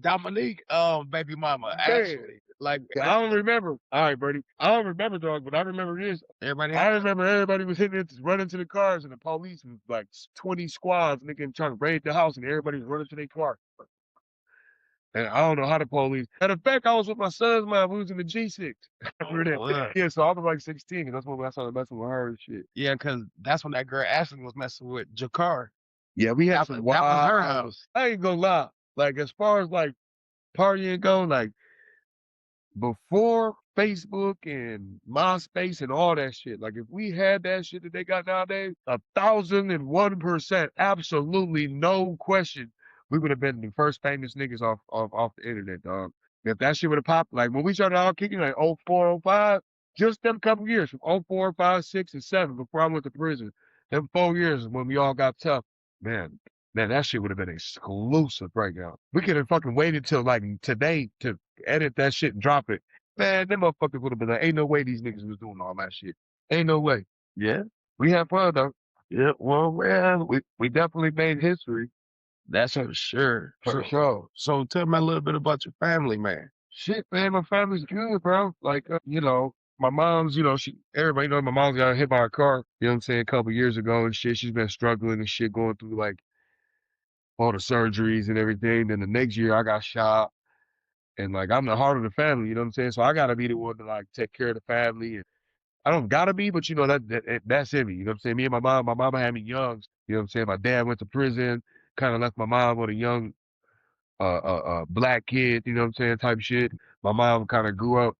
Dominique baby mama actually. Like I don't remember. All right, Bertie. I don't remember, dog, but I remember this. I remember everybody was hitting it, running to the cars, and the police was like 20 squads, nigga, trying to raid the house, and everybody was running to their car. And I don't know how the police. Matter of fact, I was with my son's mom. We was in the G6. Yeah, so I was like 16, and that's when I started messing with her and shit. Yeah, because that's when that girl Ashley was messing with Jakar. Yeah, we had some wild. That was her house. I ain't gonna lie. Like, as far as like partying go, like before Facebook and MySpace and all that shit, like if we had that shit that they got nowadays, 1,001%, absolutely no question, we would have been the first famous niggas off the internet, dog. If that shit would have popped, like when we started out kicking, like 04, 05, just them couple years from 04, 05, 6, and 7 before I went to prison, them 4 years when we all got tough, man, that shit would have been exclusive right now. We could have fucking waited till like today to edit that shit and drop it. Man, them motherfuckers would have been like, ain't no way these niggas was doing all that shit. Ain't no way. Yeah, we had fun though. Yeah, well, man, we definitely made history. That's for sure. For sure. So tell me a little bit about your family, man. Shit, man, my family's good, bro. Like, my mom's, everybody knows my mom's got hit by a car, you know what I'm saying, a couple years ago and shit. She's been struggling and shit, going through like all the surgeries and everything. Then the next year I got shot. And like, I'm the heart of the family, you know what I'm saying? So I gotta be the one to like take care of the family. And I don't gotta be, but that's in me, you know what I'm saying? Me and my mama had me young, you know what I'm saying? My dad went to prison, kind of left my mom with a young, black kid, you know what I'm saying, type shit. My mom kind of grew up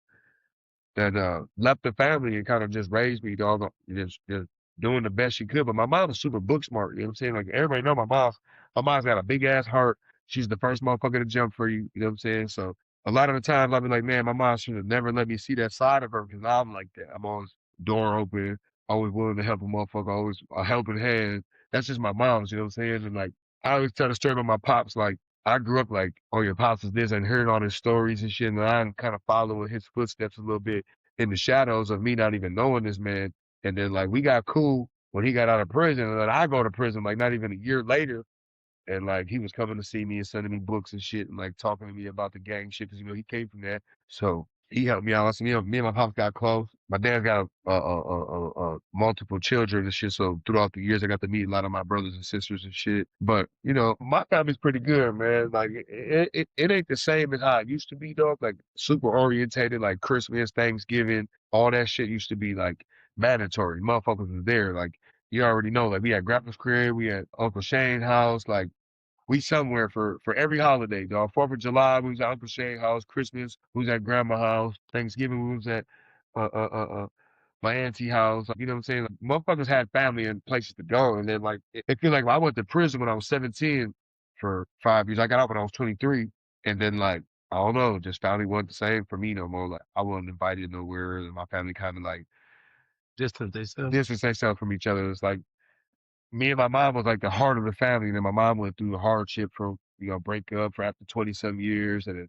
and left the family and kind of just raised me, dog, just doing the best she could. But my mom was super book smart, you know what I'm saying? Like everybody know my mom's got a big ass heart. She's the first motherfucker to jump for you, you know what I'm saying? So a lot of the times I've been like, man, my mom should have never let me see that side of her because I'm like that. I'm always door open, always willing to help a motherfucker, always a helping hand. That's just my mom's, you know what I'm saying? And like, I always tell the story about my pops, like, I grew up like, oh, your pops is this, and hearing all his stories and shit, and I'm kind of following his footsteps a little bit in the shadows of me not even knowing this man. And then like, we got cool when he got out of prison, and then I go to prison like not even a year later. And like, he was coming to see me and sending me books and shit and like talking to me about the gang shit because, he came from that. So He helped me out. So, me and my pops got close. My dad got multiple children and shit. So throughout the years, I got to meet a lot of my brothers and sisters and shit. But my family's pretty good, man. Like it ain't the same as how it used to be, dog. Like super orientated, like Christmas, Thanksgiving, all that shit used to be like mandatory. Motherfuckers was there. Like you already know. Like we had Grandpa's crib, we had Uncle Shane's house, like. We somewhere for every holiday, dog. 4th of July, we was at Uncle Shane's house. Christmas, we was at Grandma's house. Thanksgiving, we was at my auntie house. You know what I'm saying? Like, motherfuckers had family and places to go. And then like it feel like I went to prison when I was 17 for 5 years. I got out when I was 23. And then like I don't know, just family wasn't the same for me no more. Like I wasn't invited nowhere, and my family kind of like distance themselves from each other. It's like me and my mom was like the heart of the family. And then my mom went through the hardship from, break up for after 20 some years. And then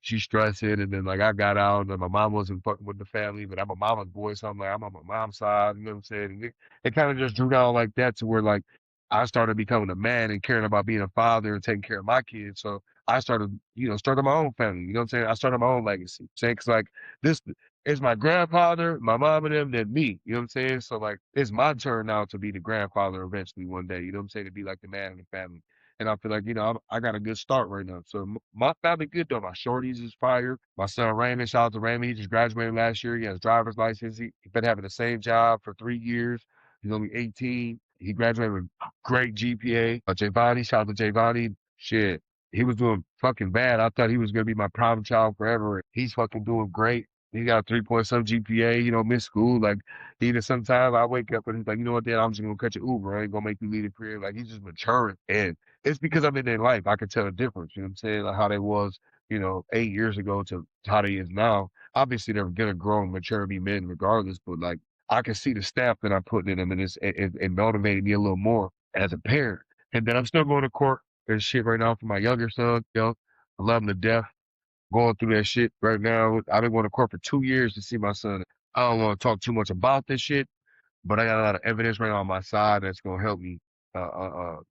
she stressed it. And then like I got out and my mom wasn't fucking with the family, but I'm a mama's boy. So I'm like, I'm on my mom's side. You know what I'm saying? And it kind of just drew down like that to where like I started becoming a man and caring about being a father and taking care of my kids. So I started, starting my own family. You know what I'm saying? I started my own legacy. Saying, cause like this is my grandfather, my mom and them, then me. You know what I'm saying? So like it's my turn now to be the grandfather eventually one day. You know what I'm saying? To be like the man of the family. And I feel like, I got a good start right now. So my family good though. My shorties is fire. My son Raymond, shout out to Raymond. He just graduated last year. He has driver's license. He been having the same job for 3 years. He's only 18. He graduated with great GPA. Javani, shout out to Javani. Shit, he was doing fucking bad. I thought he was gonna be my problem child forever. He's fucking doing great. He got a 3 point some GPA. He don't miss school. Like either sometimes I wake up and he's like, you know what, Dad, I'm just gonna cut your Uber. I ain't gonna make you leave the crib. Like he's just maturing, and it's because I'm in their life. I can tell the difference. You know what I'm saying? Like how they was, 8 years ago to how they is now. Obviously, they're gonna grow and mature and be men regardless. But like I can see the staff that I'm putting in them, and it motivated me a little more as a parent. And then I'm still going to court and shit right now for my younger son. I love him to death. Going through that shit right now. I've been going to court for 2 years to see my son. I don't want to talk too much about this shit, but I got a lot of evidence right now on my side that's gonna help me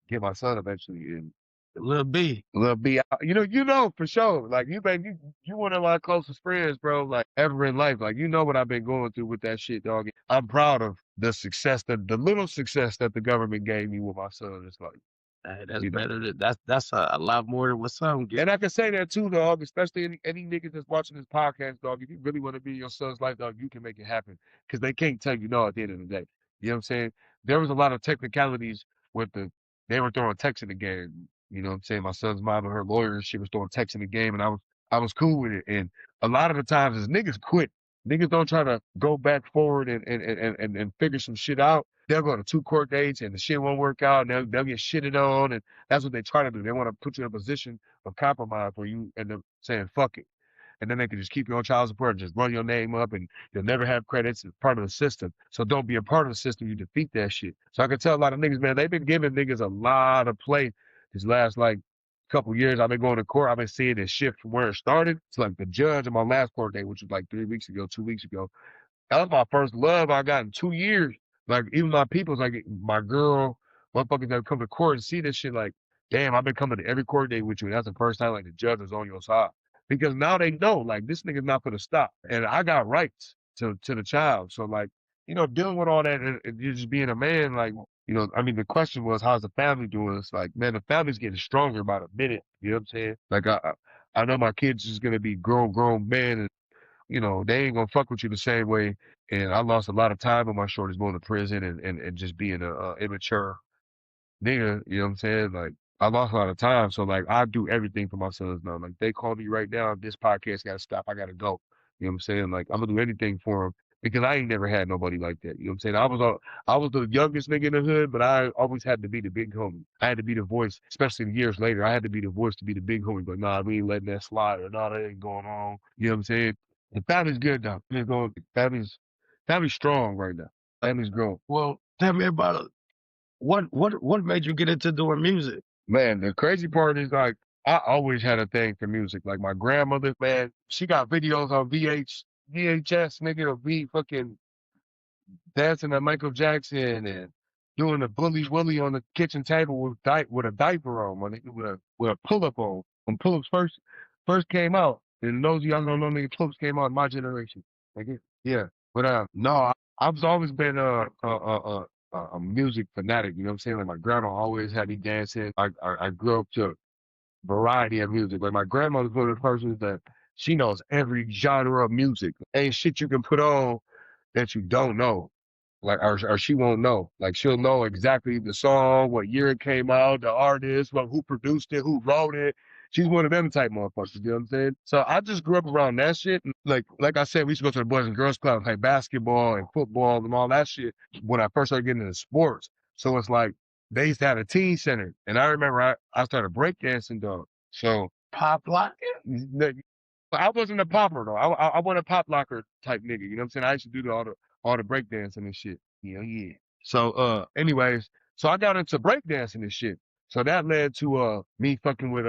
get my son eventually. And Lil B. For sure. Like you one of my closest friends, bro. Like ever in life. Like what I've been going through with that shit, dog. I'm proud of the success the little success that the government gave me with my son. It's like Hey, that's better. That's a lot more than what some get. and I can say that too, dog, especially any niggas that's watching this podcast, dog. If you really want to be in your son's life, dog, you can make it happen. Because they can't tell you no at the end of the day. You know what I'm saying? There was a lot of technicalities with they were throwing text in the game. You know what I'm saying? My son's mom and her lawyer and shit was throwing text in the game, and I was cool with it. And a lot of the times is niggas quit. Niggas don't try to go back forward and figure some shit out. They'll go to 2 court dates and the shit won't work out, and they'll get shitted on, and that's what they try to do. They want to put you in a position of compromise where you end up saying fuck it. And then they can just keep you on child support and just run your name up, and you'll never have credits. It's part of the system. So don't be a part of the system. You defeat that shit. So I can tell a lot of niggas, man, they've been giving niggas a lot of play these last like couple years. I've been going to court. I've been seeing this shift from where it started to like the judge on my last court date, which was like 3 weeks ago, 2 weeks ago. That was my first love I got in 2 years. Like even my people's like my girl, motherfuckers that come to court and see this shit like, damn, I've been coming to every court date with you. And that's the first time like the judge is on your side. Because now they know like this nigga's not gonna stop. And I got rights to the child. So like, dealing with all that and you just being a man, like, the question was, how's the family doing? It's like, man, the family's getting stronger by the minute. You know what I'm saying? Like I know my kids is gonna be grown men, and they ain't gonna fuck with you the same way. And I lost a lot of time with my shorties going to prison and just being a immature nigga. You know what I'm saying? Like I lost a lot of time, so like I do everything for my sons now. Like they call me right now, this podcast gotta stop. I gotta go. You know what I'm saying? Like I'm gonna do anything for them because I ain't never had nobody like that. You know what I'm saying? I was the youngest nigga in the hood, but I always had to be the big homie. I had to be the voice, especially years later. I had to be the voice to be the big homie. But nah, we ain't letting that slide, or nah, that ain't going on. You know what I'm saying? The family's good though. Family's strong right now. Family's growing. Well, tell me about what made you get into doing music? Man, the crazy part is like I always had a thing for music. Like my grandmother, man, she got videos on VHS, nigga, of me fucking dancing at Michael Jackson and doing the bully willy on the kitchen table with a diaper on, my nigga, with a pull up on when pull ups first came out. And those of y'all don't know, nigga, Clips came out in my generation. Nigga. Yeah. But no, I've always been a music fanatic. You know what I'm saying? Like my grandma always had me dancing. I grew up to a variety of music. Like my grandmother's one of the persons that she knows every genre of music. Ain't shit you can put on that you don't know. Like, or she won't know. Like, she'll know exactly the song, what year it came out, the artist, who produced it, who wrote it. She's one of them type motherfuckers, you know what I'm saying? So I just grew up around that shit. Like I said, we used to go to the Boys and Girls Club and play basketball and football and all that shit when I first started getting into sports. So it's like, they used to have a teen center. And I remember I started breakdancing, though. So, Pop lock. I wasn't a popper though. I wasn't a pop locker type nigga. You know what I'm saying? I used to do all the breakdancing and shit. Yeah. So anyways, so I got into breakdancing and shit. So that led to me fucking with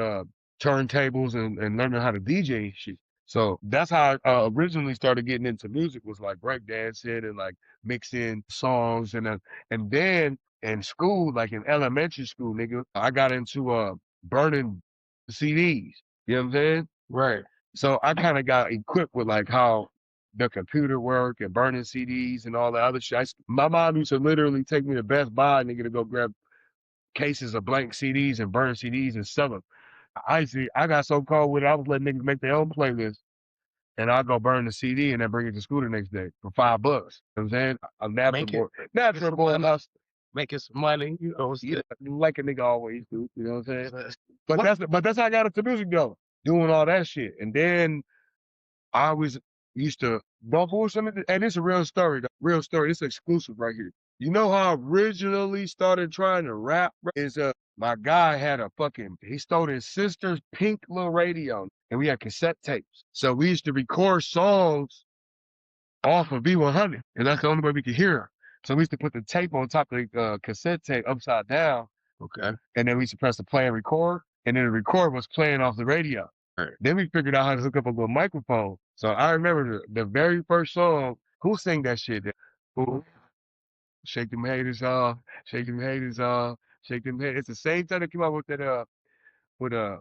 turntables and learning how to DJ and shit. So that's how I originally started getting into music, was like breakdancing and like mixing songs and then in school, like in elementary school, nigga, I got into burning CDs. You know what I'm saying? Right. So I kind of got equipped with like how the computer work and burning CDs and all the other shit. My mom used to literally take me to Best Buy, nigga, to go grab cases of blank CDs and burn CDs and sell them. I got so cold with it, I was letting niggas make their own playlist. And I'll go burn the CD and then bring it to school the next day for $5. You know what I'm saying? A natural born hustler. Making some money, you know. Yeah, like a nigga always do, you know what I'm saying? But that's how I got into music though, doing all that shit. And then I always used to bubble something, and it's a real story. Real story. It's exclusive right here. You know how I originally started trying to rap? Is my guy had he stole his sister's pink little radio, and we had cassette tapes. So we used to record songs off of V100, and that's the only way we could hear her. So we used to put the tape on top of the cassette tape upside down. Okay. And then we used to press the play and record, and then the record was playing off the radio. Right. Then we figured out how to hook up a little microphone. So I remember the very first song. Who sang that shit? Who? Shake them haters off, shake them haters off, shake them haters. It's the same time that came out with that with the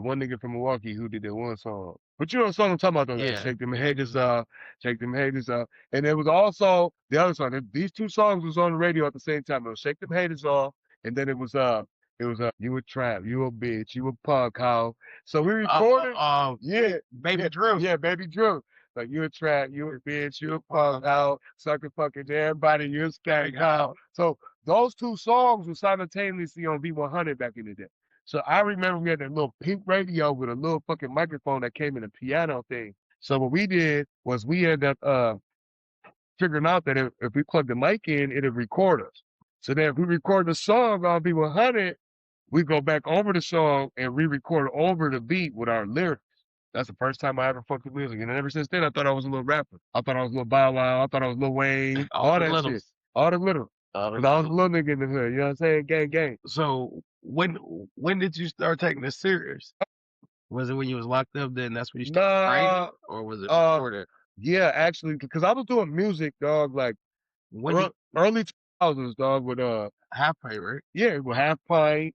one nigga from Milwaukee who did that one song. But you know the song I'm talking about though. Yeah. Shake them haters off, shake them haters off. And it was also the other song. These two songs was on the radio at the same time. It was Shake Them Haters Off, and then it was you a trap, you a bitch, you a punk, how. So we recorded Baby Drew. Yeah, Baby Drew. Like you a trap, you a bitch, you a punk, how, sucker fucking everybody, you a stank, how. So those two songs were simultaneously on V100 back in the day. So I remember we had that little pink radio with a little fucking microphone that came in a piano thing. So what we did was we ended up figuring out that if we plugged the mic in, it'd record us. So then if we record the song on V100, we go back over the song and re-record over the beat with our lyrics. That's the first time I ever fucked with music. And ever since then, I thought I was a little rapper. I thought I was a little Bow Wow. I thought I was Lil Wayne. All that shit. All the little. Cause I was a little nigga in the hood. You know what I'm saying? Gang. So when did you start taking this serious? Was it when you was locked up? Then that's when you started writing, or was it before that? Yeah, actually, because I was doing music, dog, like early 2000s, dog, with Half Pint, right? Yeah, with Half Pint.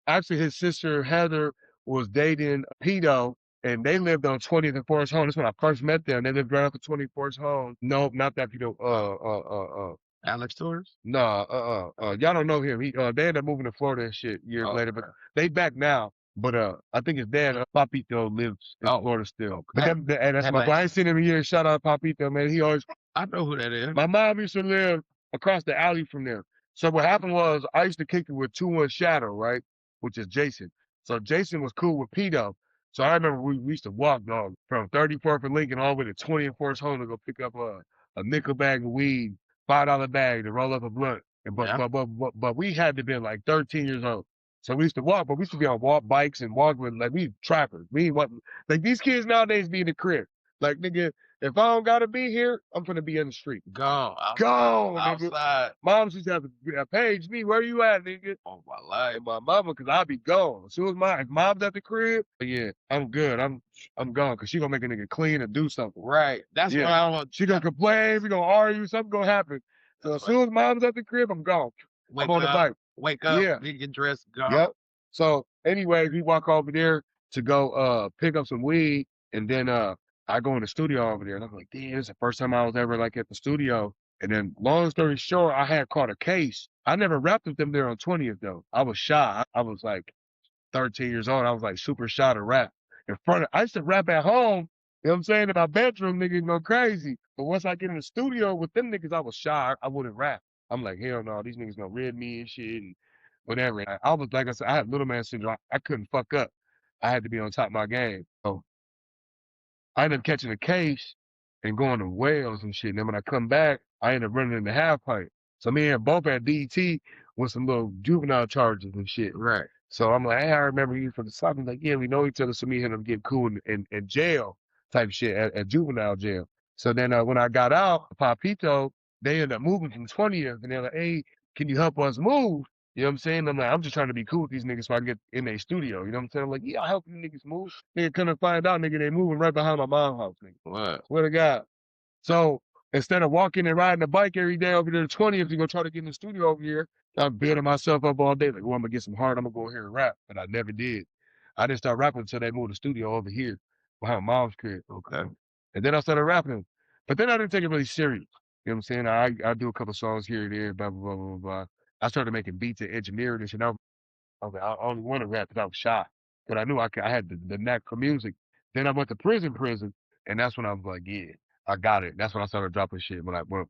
Actually, his sister Heather was dating Pedo, and they lived on 20th and Forest Home. That's when I first met them. They lived right off the 20th Forest Home. Nope, not that Pedo. Alex Torres? No, y'all don't know him. They ended up moving to Florida and shit years later, but they back now. But I think his dad, Papito, lives in Florida still. But that's my boy. I ain't seen him in years. Shout out Papito, man. He always. I know who that is. My mom used to live across the alley from there. So what happened was I used to kick it with 2-1 Shadow, right? Which is Jason. So Jason was cool with Pedo. So I remember we used to walk, dog, from 34th and Lincoln all the way to 20th Forest Home to go pick up a nickel bag of weed, $5 bag to roll up a blunt. But we had to be like 13 years old. So we used to walk, but we used to be on walk bikes and walk with, like, we trappers. We want, like, these kids nowadays be in the crib. Like, nigga, if I don't gotta be here, I'm gonna be in the street. Gone. Outside. Nigga. Moms used to have to page me, where you at, nigga? Oh, my life. And my mama, cause I'll be gone. As soon as if mom's at the crib, yeah, I'm good. I'm gone, cause she gonna make a nigga clean and do something. Right. That's what I want. She gonna complain, we gonna argue, something gonna happen. So as soon as mom's at the crib, I'm gone. I'm on the bike. Wake up, you get dressed, go. Yep. So anyways, we walk over there. to go pick up some weed, and then I go in the studio over there, and I'm like, damn, this is the first time I was ever like at the studio. And then, long story short, I had caught a case. I never rapped with them there on 20th though. I was shy. I was like 13 years old. I was like super shy to rap in front of. I used to rap at home. You know what I'm saying? In my bedroom, niggas go crazy. But once I get in the studio with them niggas, I was shy. I wouldn't rap. I'm like, hell no, these niggas gonna rid me and shit and whatever. I was like I said, I had little man syndrome. I couldn't fuck up. I had to be on top of my game. So I ended up catching a case and going to Wales and shit. And then when I come back, I ended up running in the half pipe. So me and both at DT with some little juvenile charges and shit. Right. So I'm like, hey, I remember you from the South. He's like, yeah, we know each other. So me and him get cool in jail type shit at juvenile jail. So then when I got out, Papito, they ended up moving from 20th. And they're like, hey, can you help us move? You know what I'm saying? I'm like, I'm just trying to be cool with these niggas so I can get in their studio. You know what I'm saying? I'm like, yeah, I'll help you niggas move. Nigga, couldn't find out, nigga, they moving right behind my mom's house, nigga. What? Swear to God. So instead of walking and riding the bike every day over there to 20th to go try to get in the studio over here, I'm building myself up all day. Like, well, I'm gonna get some hard. I'm gonna go here and rap. But I never did. I didn't start rapping until they moved the studio over here behind mom's crib. Okay. And then I started rapping. But then I didn't take it really serious. You know what I'm saying? I do a couple songs here and there, blah, blah, blah, blah, blah. I started making beats and engineering and shit. I was like, I only want to rap because I was shy. But I knew I had the knack for music. Then I went to prison. And that's when I was like, yeah, I got it. That's when I started dropping shit.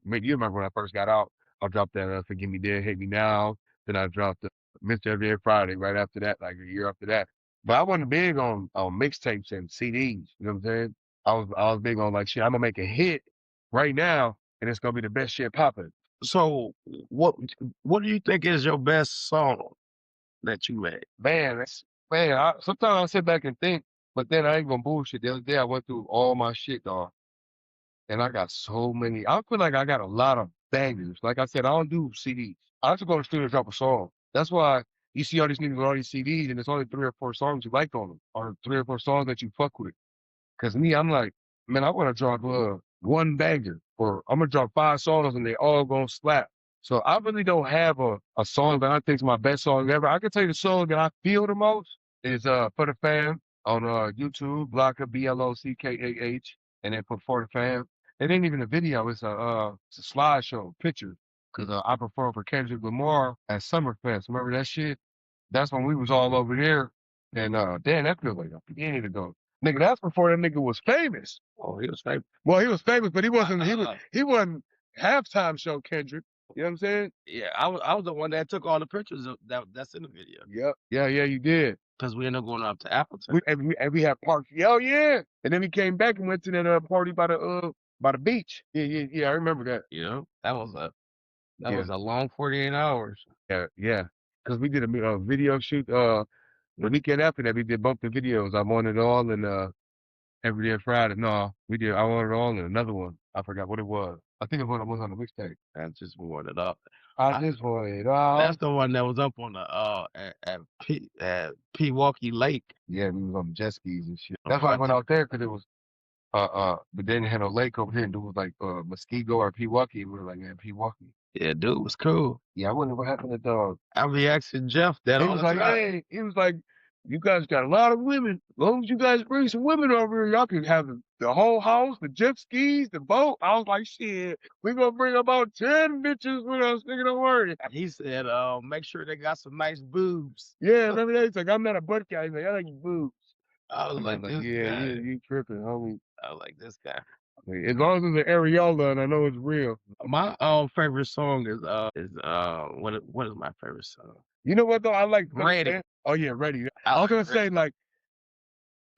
Maybe you remember when I first got out, I dropped that Forgive Me Dead, Hate Me Now. Then I dropped Mr. Every Friday right after that, like a year after that. But I wasn't big on mixtapes and CDs. You know what I'm saying? I was big on like shit. I'm gonna make a hit right now, and it's gonna be the best shit popping. So what do you think is your best song that you made? Man, sometimes I sit back and think, but then I ain't gonna bullshit. The other day I went through all my shit, dog, and I got so many. I feel like I got a lot of bangers. Like I said, I don't do CDs. I just go to the studio and drop a song. That's why you see all these niggas with all these CDs, and it's only 3 or 4 songs you like on them, or 3 or 4 songs that you fuck with. Cause me, I'm like, man, I want to drop one banger, or I'm gonna drop 5 songs and they all gonna slap. So I really don't have a song that I think is my best song ever. I can tell you the song that I feel the most is For the Fam on YouTube, Blockah, Blockah, and then put For the Fam. It ain't even a video, it's a slideshow picture. Cause I performed for Kendrick Lamar at Summerfest. Remember that shit? That's when we was all over there. And damn, that feels like a beginning ago. Nigga, that's before that nigga was famous. Oh, he was famous. Well, he was famous, but he wasn't halftime show Kendrick. You know what I'm saying? Yeah, I was the one that took all the pictures of that's in the video. Yep. Yeah, you did. Because we ended up going up to Appleton. We had parties. Hell yeah. And then we came back and went to that party by the beach. Yeah, I remember that. You know, that was a long 48 hours. Yeah. Because we did a video shoot the weekend after that. We did both the videos. I wanted it all and Every Day Friday. No, we did I wanted it all and another one. I forgot what it was. I think it was on the mixtape. I just wanted it up. I just wanted it all. That's the one that was up on the at Pewaukee Lake. Yeah, we was on the jet skis and shit. That's why I went out there because it was but they didn't have no lake over here and it was like Muskego or Pewaukee. We were like, man, Pewaukee. Yeah, dude was cool. Yeah, I wonder what happened to dog. I be asking Jeff that. He was like, hey, you guys got a lot of women. As long as you guys bring some women over here, y'all can have the whole house, the jet skis, the boat. I was like, shit, we gonna bring about 10 bitches with us, nigga, don't worry. He said, make sure they got some nice boobs. Yeah, remember that? He's like, I'm not a butt guy. He's like, I like your boobs. I was like, this guy. You tripping, homie. I was like, this guy. As long as it's an areola and I know it's real. My favorite song is what is my favorite song? You know what though? I like Ready. Oh yeah, Ready. I was gonna say like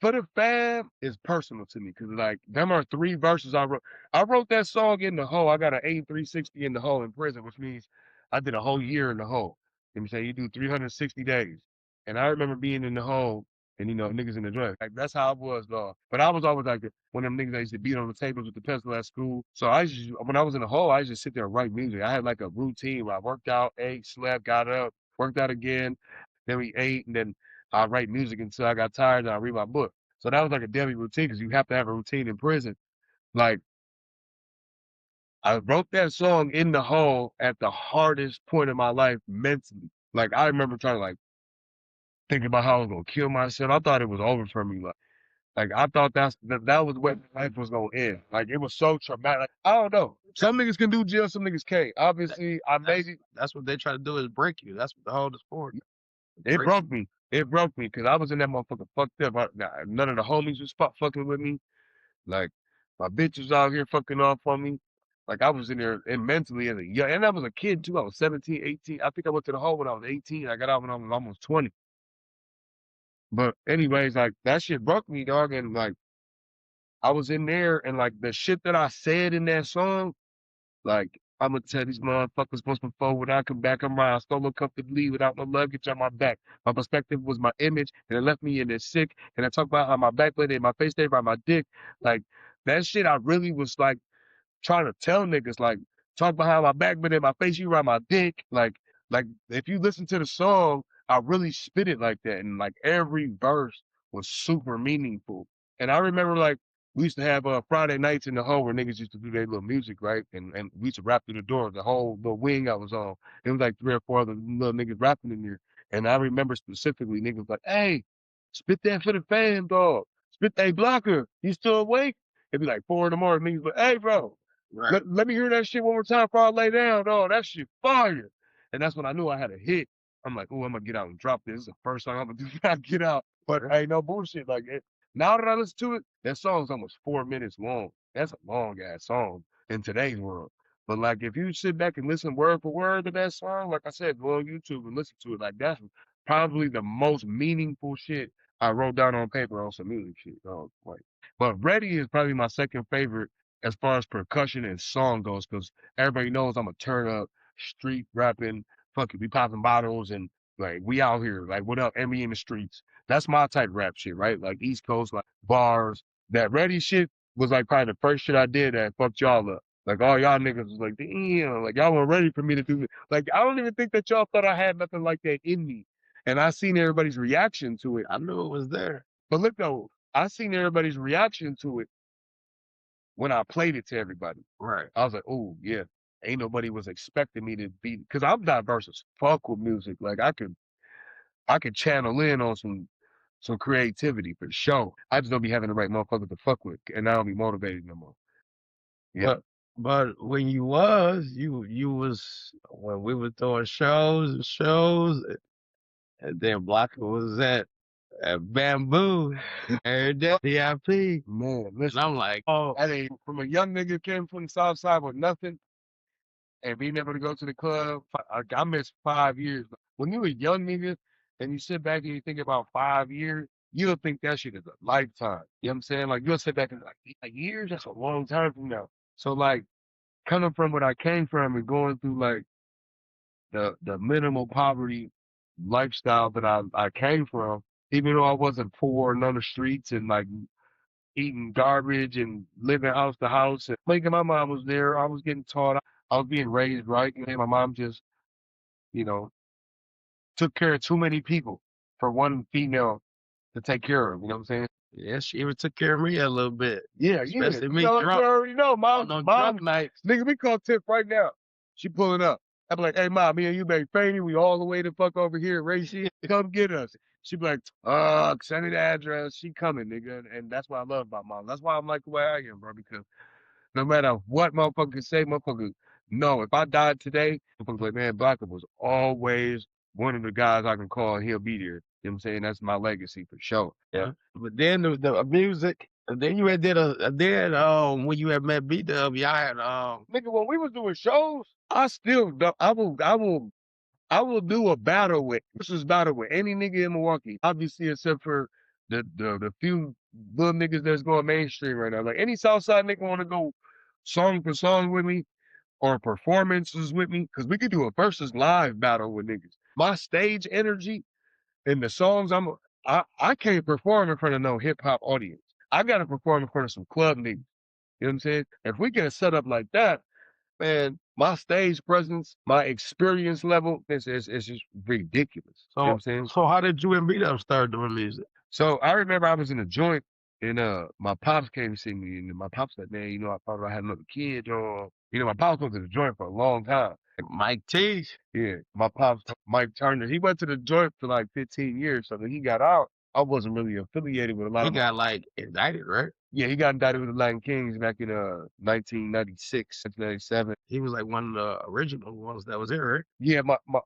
For the Fam is personal to me because like them are 3 verses I wrote. I wrote that song in the hole. I got an A360 in the hole in prison, which means I did a whole year in the hole. Let me say you do 360 days. And I remember being in the hole and niggas in the drug. Like that's how I was, dog. But I was always like one of them niggas that used to beat on the tables with the pencil at school. So when I was in the hole, I used to sit there and write music. I had like a routine where I worked out, ate, slept, got up, worked out again, then we ate, and then I write music until I got tired and I read my book. So that was like a daily routine because you have to have a routine in prison. Like I wrote that song in the hole at the hardest point in my life mentally. Like I remember trying to like thinking about how I was gonna kill myself. I thought it was over for me. Like I thought that was when life was gonna end. Like it was so traumatic. Like, I don't know. Some niggas can do jail, some niggas can't. Obviously, That's what they try to do is break you. That's what the whole sport. it broke me. It broke me because I was in that motherfucker fucked up. None of the homies was fucking with me. Like my bitch was out here fucking off on me. Like I was in there and mentally as a young, and I was a kid too. I was 17, 18. I think I went to the hole when I was 18. I got out when I was almost 20. But anyways, like that shit broke me, dog. And like I was in there and like the shit that I said in that song, like I'm gonna tell these motherfuckers once before when I come back around, solo comfortably without no luggage on my back. My perspective was my image, and it left me in there sick. And I talk about how my back blade and my face stayed by my dick. Like that shit, I really was like trying to tell niggas, like, talk behind my back, but in my face, you ride my dick. Like if you listen to the song, I really spit it like that. And like every verse was super meaningful. And I remember like we used to have Friday nights in the hole where niggas used to do their little music, right? And we used to rap through the door, the whole little wing I was on. It was like 3 or 4 other little niggas rapping in there. And I remember specifically niggas like, hey, spit that for the fam, dog. Spit that blocker. You still awake? It'd be like 4 in the morning. Niggas like, hey, bro, Right. let me hear that shit one more time before I lay down, dog. That shit fire. And that's when I knew I had a hit. I'm like, oh, I'm gonna get out and drop this. This is the first song I'm gonna do when I get out. But ain't no bullshit. Like now that I listen to it, that song's almost 4 minutes long. That's a long ass song in today's world. But like if you sit back and listen word for word to that song, like I said, go on YouTube and listen to it. Like that's probably the most meaningful shit I wrote down on paper on some music shit, dog. Like, but Ready is probably my second favorite as far as percussion and song goes, because everybody knows I'm a turn up, street rapping, fucking we popping bottles and like we out here, like what up, and we in the streets. That's my type of rap shit, right? Like East Coast, like bars. That Ready shit was like probably the first shit I did that fucked y'all up. Like all y'all niggas was like, damn, like y'all weren't ready for me to do it. Like I don't even think that y'all thought I had nothing like that in me. And I seen everybody's reaction to it. I knew it was there. But look though, I seen everybody's reaction to it when I played it to everybody. Right. I was like, oh yeah, ain't nobody was expecting me to be, because I'm diverse as fuck with music. Like I could channel in on some creativity for sure. I just don't be having the right motherfucker to fuck with, and I don't be motivated no more. Yeah. But when you was when we were throwing shows, and then Blockah was at Bamboo and DIP. Man, And listen, I'm like, oh, that ain't from a young nigga came from the South Side with nothing and being able to go to the club. I missed 5 years. When you a young nigga and you sit back and you think about 5 years, you'll think that shit is a lifetime. You know what I'm saying? Like you'll sit back and be like years, that's a long time from now. So like coming from what I came from and going through like the minimal poverty lifestyle that I came from, even though I wasn't poor and on the streets and like eating garbage and living house to house and thinking my mom was there, I was getting taught, I was being raised right. And my mom just, you know, took care of too many people for one female to take care of. You know what I'm saying? yeah, she even took care of me a little bit. Yeah, Especially you me know, drunk you already know, mom, on mom, drunk nights. nigga, we call Tiff right now. She pulling up. I'm like, hey, mom, me and you make Fanny. We all the way the fuck over here, Racy. Come get us. She be like, send me the address. She coming, nigga. And that's what I love about mom. That's why I'm like the way I am, bro, because no matter what motherfuckers say, motherfuckers know if I died today, motherfuckers like, man, Blockah was always one of the guys I can call and he'll be there. You know what I'm saying? That's my legacy for sure. Yeah. But then the music, and then you had did when you had met B-Dub, y'all had Nigga, when we was doing shows, I still I will do a battle with versus battle with any nigga in Milwaukee. Obviously, except for the few little niggas that's going mainstream right now. Like any Southside nigga want to go song for song with me or performances with me, because we could do a versus live battle with niggas. My stage energy and the songs I can't perform in front of no hip hop audience. I gotta perform in front of some club niggas. You know what I'm saying? If we get a setup like that, man, my stage presence, my experience level is just ridiculous. You know what I'm saying? So how did you and B-Dub start doing music? So I remember I was in a joint and my pops came to see me and my pops said, man, I thought I had another kid, or my pops was in the joint for a long time. Mike T. Yeah, my pops, Mike Turner. He went to the joint for like 15 years. So when he got out, I wasn't really affiliated with a lot He of. got like indicted, right? Yeah, he got indicted with the Latin Kings back in 1996, 1997. He was like one of the original ones that was there, right? Yeah,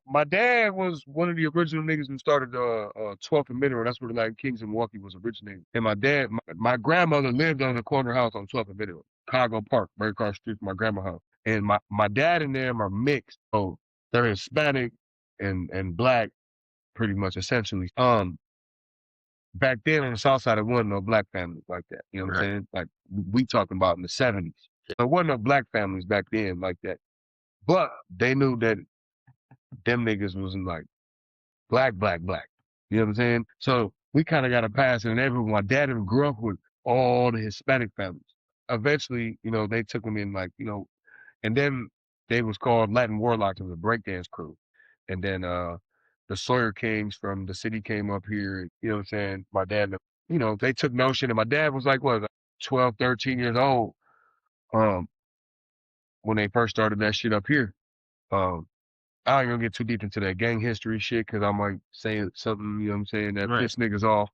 my dad was one of the original niggas who started 12th and Mineral. That's where the Latin Kings in Milwaukee was originated. And my dad, my grandmother lived on the corner house on 12th and Mineral, Chicago Park, right across the street from my grandma's house. And my dad and them are mixed, so they're Hispanic and black, pretty much essentially. Back then on the South Side, there wasn't no black families like that. You know what I'm saying? Like we talking about in the 70s. There wasn't no black families back then like that. But they knew that them niggas wasn't like black. You know what I'm saying? So we kind of got a pass in the neighborhood. My dad even grew up with all the Hispanic families. Eventually, they took them in and then they was called Latin Warlocks. It was a breakdance crew. And then the Sawyer Kings from the city came up here. You know what I'm saying? My dad, they took notion. And my dad was like, what, 12, 13 years old when they first started that shit up here. I ain't gonna get too deep into that gang history shit because I might say something, you know what I'm saying, that piss niggas off.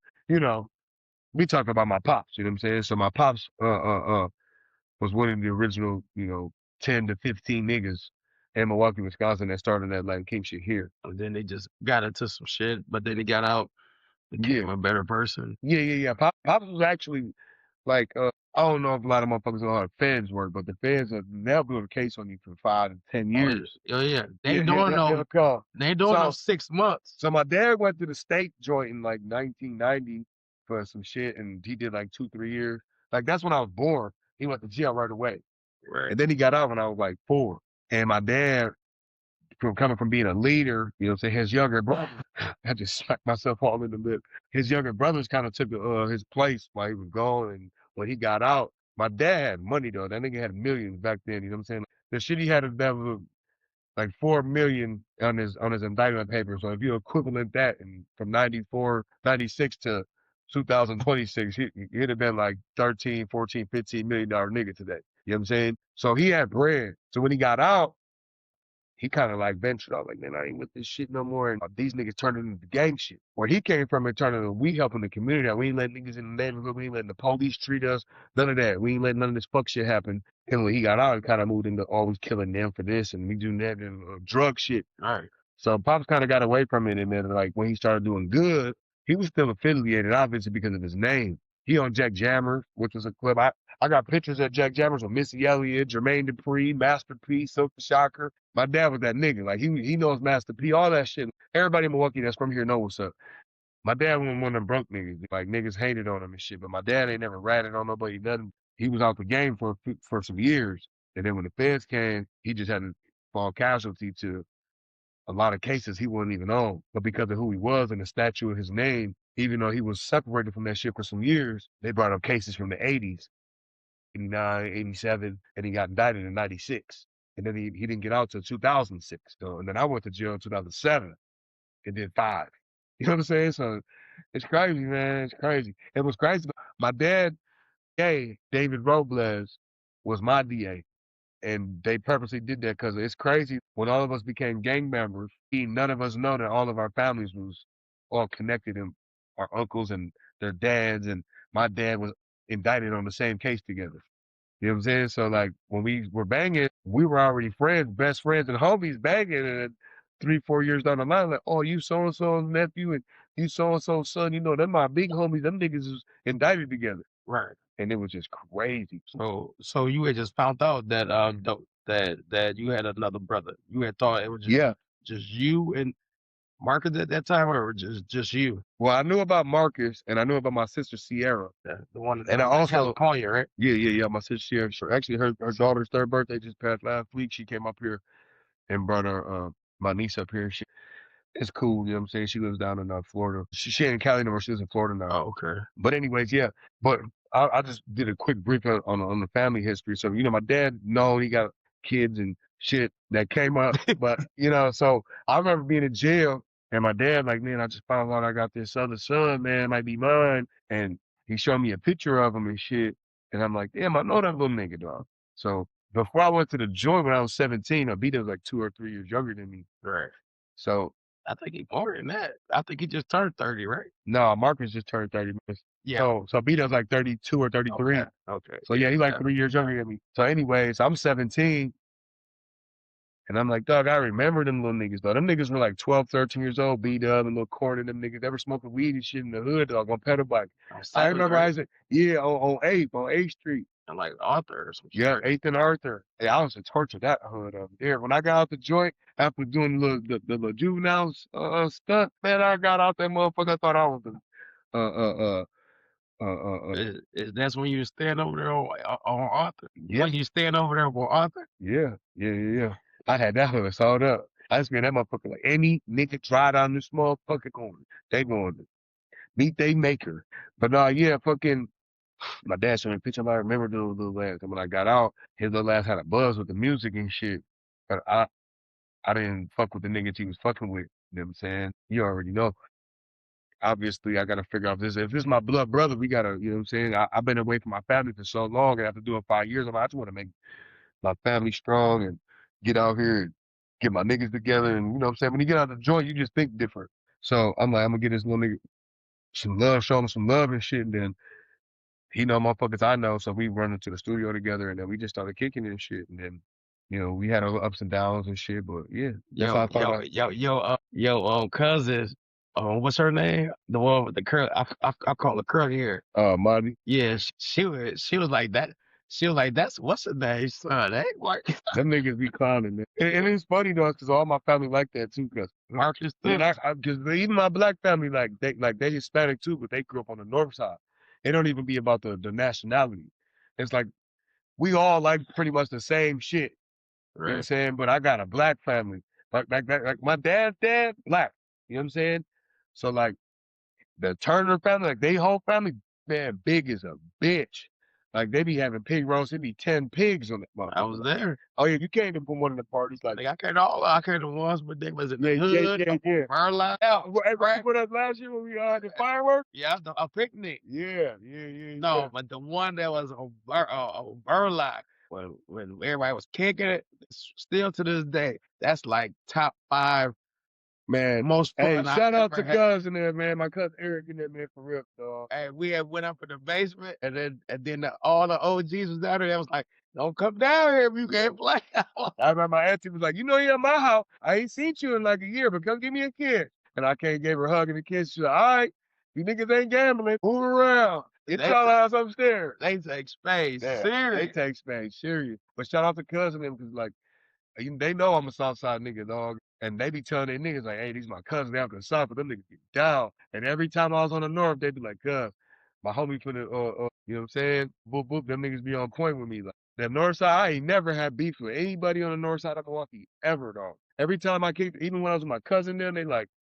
We talking about my pops, you know what I'm saying? So my pops was one of the original, 10 to 15 niggas in Milwaukee, Wisconsin that started that Latin King shit here. And then they just got into some shit, but then he got out, became a better person. Yeah. Pops was actually like, I don't know if a lot of motherfuckers know how the feds work, but the feds have never built a case on you for 5 to 10 years. Oh yeah. They ain't doing no 6 months. So my dad went to the state joint in like 1990 for some shit, and he did like 2, 3 years. Like that's when I was born. He went to jail right away. Right. And then he got out when I was like 4. And my dad, from coming from being a leader, you know what I'm saying, his younger brother, I just smacked myself all in the lip. His younger brothers kind of took his place while he was gone. And when he got out, my dad had money though. That nigga had millions back then, you know what I'm saying? The shit he had that was like 4 million on his indictment paper. So if you equivalent that and from 94, 96 to 2026, he'd have been like 13, 14, $15 million nigga today. You know what I'm saying? So he had bread. So when he got out, he kind of like ventured out, like, man, I ain't with this shit no more. And these niggas turned into gang shit. Where he came from, it turned into we helping the community out. We ain't letting niggas in the neighborhood. We ain't letting the police treat us. None of that. We ain't letting none of this fuck shit happen. And when he got out, he kind of moved into always killing them for this and we doing that and drug shit. All right. So Pops kind of got away from it. And then like when he started doing good, he was still affiliated, obviously, because of his name. He on Jack Jammer, which was a club. I got pictures at Jack Jammer's with Missy Elliott, Jermaine Dupri, Master P, Silk the Shocker. My dad was that nigga. Like he knows Master P, all that shit. Everybody in Milwaukee that's from here know what's up. My dad wasn't one of them broke niggas. Like niggas hated on him and shit. But my dad ain't never ratted on nobody, nothing. He was out the game for some years. And then when the feds came, he just had to fall casualty to a lot of cases he wasn't even on. But because of who he was and the statue of his name, even though he was separated from that shit for some years, they brought up cases from the 80s, 89, 87, and he got indicted in 96. And then he didn't get out till 2006. So, and then I went to jail in 2007 and did 5. You know what I'm saying? So it's crazy, man. It's crazy. It was crazy. My dad, David Robles, was my DA. And they purposely did that because it's crazy. When all of us became gang members, none of us know that all of our families was all connected and our uncles and their dads. And my dad was indicted on the same case together. You know what I'm saying? So like when we were banging, we were already friends, best friends and homies banging. And 3, 4 years down the line, like, oh, you so-and-so's nephew and you so-and-so's son, them my big homies, them niggas is indicted together. Right. And it was just crazy. So you had just found out that that you had another brother. You had thought it was just you and Marcus at that time, or just you? Well, I knew about Marcus and I knew about my sister Sierra. The one and I also California, right? Yeah. My sister Sierra. Actually, her daughter's 3rd birthday just passed last week. She came up here and brought her my niece up here. It's cool, you know what I'm saying? She lives down in Florida. She ain't in Cali no more. She lives in Florida now. Oh, okay. But anyways, yeah. But I just did a quick brief on the family history. So, my dad, he got kids and shit that came up. But, so I remember being in jail and my dad like, man, I just found out I got this other son, man, it might be mine. And he showed me a picture of him and shit. And I'm like, damn, I know that little nigga, dog. So before I went to the joint when I was 17, Abita was like 2 or 3 years younger than me. Right. So I think he more than that. I think he just turned 30, right? no, Marcus just turned 30. Yeah. So Abita's like 32 or 33. Okay. So yeah, he's like Yeah. 3 years younger than me. So anyways, I'm 17. And I'm like, dog, I remember them little niggas, though. Them niggas were like 12, 13 years old, beat up, and little corny. Them niggas, they were smoking weed and shit in the hood, dog, on pedal bike. I remember I said, yeah, on 8th Street. And like Arthur or some shit. Yeah, 8th and Arthur. Hey, I was a torture that hood up there. When I got out the joint, after doing the little juveniles stunt, man, I got out that motherfucker. I thought I was the That's when you stand over there on Arthur. Yeah. When you stand over there on Arthur. Yeah. I had that hood sold up. I just made that motherfucker like any nigga try down this motherfucking corner. They going to meet they maker. But yeah, fucking my dad showed me a picture. I remember the little ass. And when I got out, his little ass had a buzz with the music and shit. But I didn't fuck with the niggas he was fucking with. You know what I'm saying? You already know. Obviously, I gotta figure out this. If this is my blood brother, we gotta, you know what I'm saying? I've been away from my family for so long, and after doing 5 years, I just want to make my family strong and get out here and get my niggas together. And you know what I'm saying? When you get out of the joint, you just think different. So I'm like, I'm gonna get this little nigga some love, show him some love and shit. And then he know motherfuckers I know. So we run into the studio together and then we just started kicking and shit. And then, you know, we had our ups and downs and shit. But yeah, that's how I thought. Yo, cousin, what's her name? The one with the curl. I call her curly hair. Marty. Yeah, she was like that. She was like, that's what's her name, son. That ain't like them niggas be clowning, man. And it's funny though, because all my family like that too. Because Marcus, because even my black family, like they Hispanic too, but they grew up on the north side. It don't even be about the nationality. It's like we all like pretty much the same shit. You know what I'm saying? But I got a black family. Like my dad's dad, black. You know what I'm saying? So like the Turner family, like they whole family, man, big as a bitch. Like they be having pig roast, it be 10 pigs on that motherfucker. I was there. Oh yeah, you came from one of the parties. Like I came to the ones, but they was in the hood. Yeah. Burla. With us last year when we had the fireworks? Yeah, a picnic. Yeah. No, but the one that was on Burlock when everybody was kicking it, still to this day, that's like top 5. Man, most fun. Hey, shout out to cousin there, man. My cousin Eric in there, man, for real, dog. Hey, we had went up in the basement, and then all the OGs was down there. They was like, "Don't come down here if you can't play." I remember my auntie was like, "You know you're at my house. I ain't seen you in like a year, but come give me a kiss." And I can't give her a hug and a kiss. She's like, "All right, you niggas ain't gambling. Move around. Get y'all house upstairs." They take space. Serious. They take space. Serious. But shout out to cousin them because like they know I'm a Southside nigga, dog. And they be telling their niggas like, hey, these my cousins out the South, but them niggas get down. And every time I was on the North, they be like, my homie finna, you know what I'm saying? Boop, boop, them niggas be on point with me. Like, the North Side, I ain't never had beef with anybody on the North Side of Milwaukee, ever, dog. Every time I kicked, even when I was with my cousin there,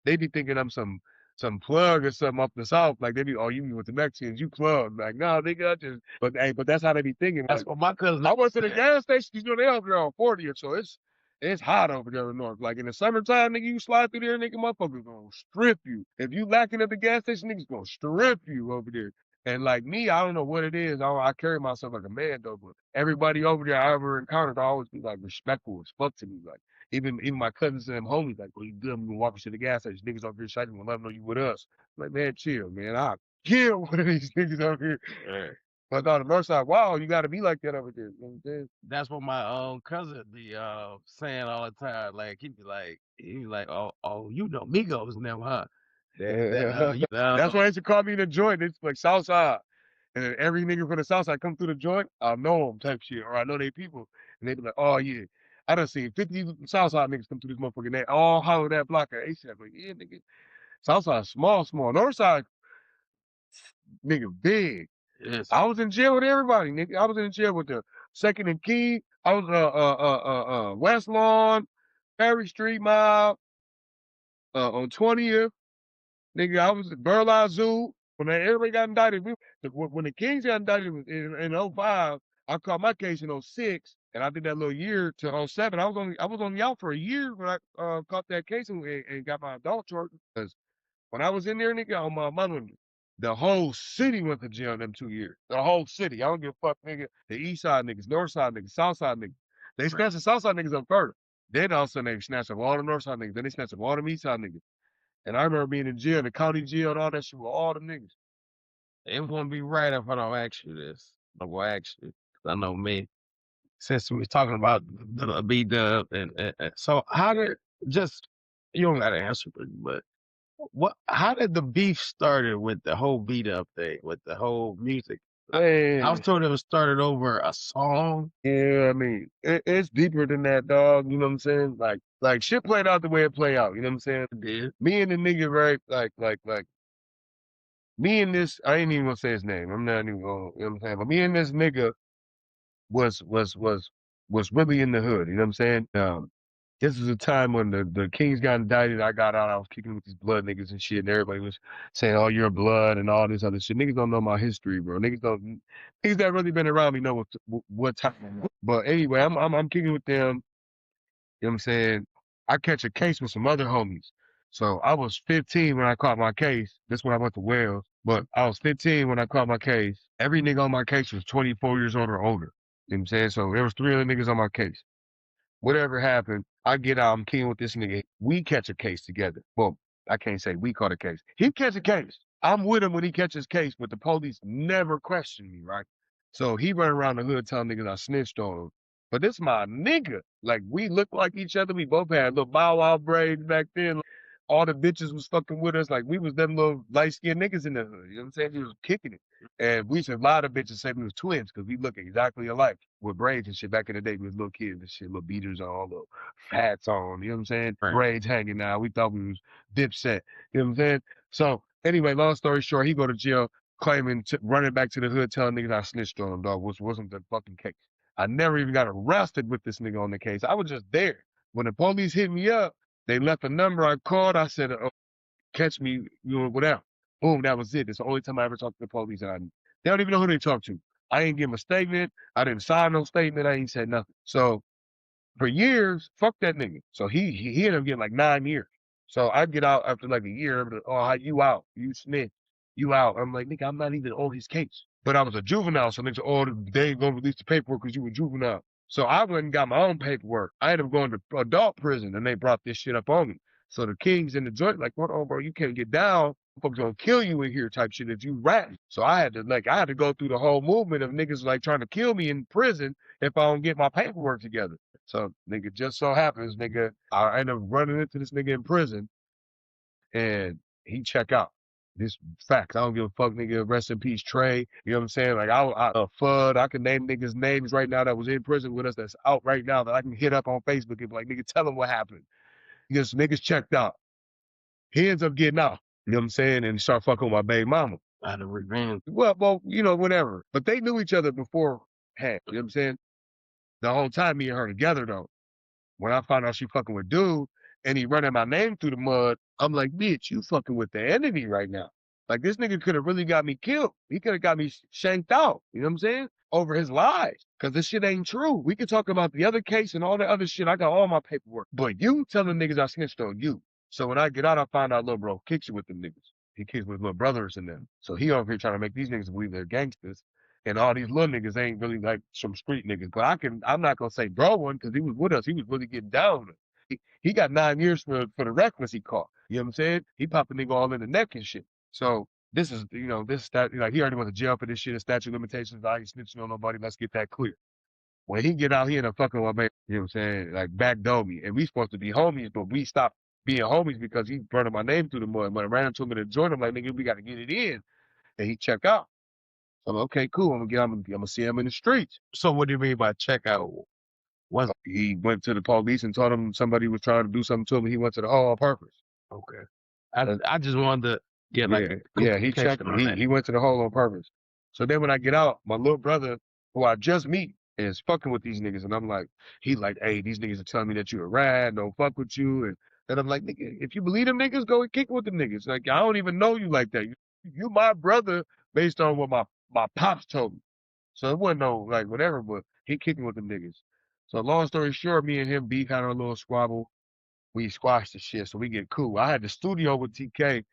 they be thinking I'm some plug or something up the South. Like, they be, oh, you be with the Mexicans, you plug. Like, no, nigga, but that's how they be thinking. That's what my cousin. I went to the gas station, you know, they over there on 40th, so it's hot over there in the north. Like in the summertime, nigga, you slide through there, nigga, motherfuckers gonna strip you. If you lacking at the gas station, niggas gonna strip you over there. And like me, I don't know what it is. I carry myself like a man though, but everybody over there I ever encountered, I always be like respectful as fuck to me. Like even my cousins and them homies, like, well, you good? I'm gonna walk you to the gas station. Niggas over here shouting, let them know you with us. I'm like, man, chill, man. I'll kill one of these niggas over here. But on the north side, wow, you gotta be like that over there. You know what I'm saying? That's what my cousin be saying all the time. Like he be like, oh, you know Migos now, huh? That's why they used to call me the joint. It's like Southside. And then every nigga from the Southside come through the joint, I know them type shit, or I know they people. And they be like, oh yeah. I done seen 50 Southside niggas come through this motherfucker and they all holler that Blockah. They said, like, yeah, nigga. Southside small. Northside, nigga, big. Yes. I was in jail with everybody, nigga. I was in jail with the Second and Key. I was West Lawn, Perry Street Mob, on 20th. Nigga, I was at Burla Zoo. When everybody got indicted, when the Kings got indicted in 05, I caught my case in 06, and I did that little year to 07. I was only out for a year when I caught that case and got my adult charge. Because when I was in there, nigga, on my mother, The whole city went to jail in them 2 years. The whole city. I don't give a fuck, nigga. The east side niggas, north side niggas, south side niggas. They snatched the south side niggas up first. Then all of a sudden they snatched up all the north side niggas. Then they snatched up all the east side niggas. And I remember being in jail, the county jail and all that shit with all the niggas. It wouldn't be right if I don't ask you this. I'm gonna ask you. I know me. Since we was talking about the B-Dub and so how did just you don't gotta answer it, but how did the beef started with the whole B-Dub thing, with the whole music? I was told it was started over a song. Yeah, I mean, it's deeper than that, dog. You know what I'm saying? Like shit played out the way it played out. You know what I'm saying? Yeah. Me and the nigga, right? Like me and this, I ain't even gonna say his name. I'm not even gonna, you know what I'm saying? But me and this nigga was really in the hood. You know what I'm saying? This was a time when the Kings got indicted. I got out. I was kicking with these blood niggas and shit, and everybody was saying, "Oh, you're blood" and all this other shit. Niggas don't know my history, bro. Niggas that really been around me know what time. But anyway, I'm kicking with them. You know what I'm saying? I catch a case with some other homies. So I was 15 when I caught my case. This when I went to Wales. But I was 15 when I caught my case. Every nigga on my case was 24 years old or older. You know what I'm saying? So there was 3 other niggas on my case. Whatever happened, I get out, I'm keen with this nigga. We catch a case together. Well, I can't say we caught a case. He catch a case. I'm with him when he catches case, but the police never question me, right? So he run around the hood telling niggas I snitched on him. But this my nigga. Like, we look like each other. We both had little bow wow braids back then. All the bitches was fucking with us. Like, we was them little light-skinned niggas in the hood. You know what I'm saying? He was kicking it. And we used to, a lot of bitches say we was twins because we look exactly alike with braids and shit. Back in the day, we was little kids and shit, little beaters on, little hats on. You know what I'm saying? Right. Braids hanging out. We thought we was Dipset. You know what I'm saying? So, anyway, long story short, he go to jail claiming, running back to the hood telling niggas I snitched on him, dog, which wasn't the fucking case. I never even got arrested with this nigga on the case. I was just there. When the police hit me up, they left a number. I called. I said, oh, catch me, you know, whatever. Boom, that was it. It's the only time I ever talked to the police. And they don't even know who they talk to. I ain't give them a statement. I didn't sign no statement. I ain't said nothing. So for years, fuck that nigga. So he ended up getting like 9 years. So I get out after like a year. Oh, you out? You snitch? You out? I'm like, nigga, I'm not even on his case. But I was a juvenile, so niggas, oh, they ain't gonna release the paperwork because you were juvenile. So I went and got my own paperwork. I ended up going to adult prison, and they brought this shit up on me. So the Kings in the joint, like, what, oh, bro, you can't get down. Folks gonna kill you in here, type shit. If you rat. So I had to go through the whole movement of niggas like trying to kill me in prison if I don't get my paperwork together. So, nigga, just so happens, nigga, I end up running into this nigga in prison, and he check out. This facts. I don't give a fuck, nigga. Rest in peace, Trey. You know what I'm saying? Like, FUD. I can name niggas' names right now that was in prison with us that's out right now that I can hit up on Facebook and be like, nigga, tell them what happened. Because niggas checked out. He ends up getting out. You know what I'm saying? And start fucking with my baby mama. Out of revenge. Well, you know, whatever. But they knew each other beforehand. You know what I'm saying? The whole time me and her together, though. When I found out she fucking with dude and he running my name through the mud, I'm like, bitch, you fucking with the enemy right now. Like, this nigga could have really got me killed. He could have got me shanked out. You know what I'm saying? Over his lies. Because this shit ain't true. We can talk about the other case and all the other shit. I got all my paperwork. But you telling niggas I snitched on you. So when I get out, I find out little bro kicks it with them niggas. He kicks with little brothers and them. So he over here trying to make these niggas believe they're gangsters. And all these little niggas ain't really like some street niggas. But I'm not gonna say bro one because he was with us. He was really getting down. He got 9 years for the reckless he caught. You know what I'm saying? He popped the nigga all in the neck and shit. So this is, you know, like he already went to jail for this shit. A statute of limitations. I ain't snitching on nobody. Let's get that clear. When he get out, he end up fucking with my man. You know what I'm saying? Like backdoor me. And we supposed to be homies, but we stopped being homies because he running my name through the mud. When I ran into him in the joint, I'm like, nigga, we got to get it in. And he check out. So I'm like, okay, cool. I'm gonna see him in the streets. So what do you mean by checkout? He went to the police and told him somebody was trying to do something to him. He went to the hall on purpose. Okay. I just wanted to get like he checked him. He went to the hall on purpose. So then when I get out, my little brother, who I just meet, is fucking with these niggas. And I'm like, he like, hey, these niggas are telling me that you a rat, don't fuck with you. And I'm like, nigga, if you believe them niggas, go and kick with them niggas. Like, I don't even know you like that. You my brother based on what my pops told me. So it wasn't no, like, whatever, but he kicking with them niggas. So long story short, me and him beat kind of a little squabble. We squashed the shit, so we get cool. I had the studio with TK,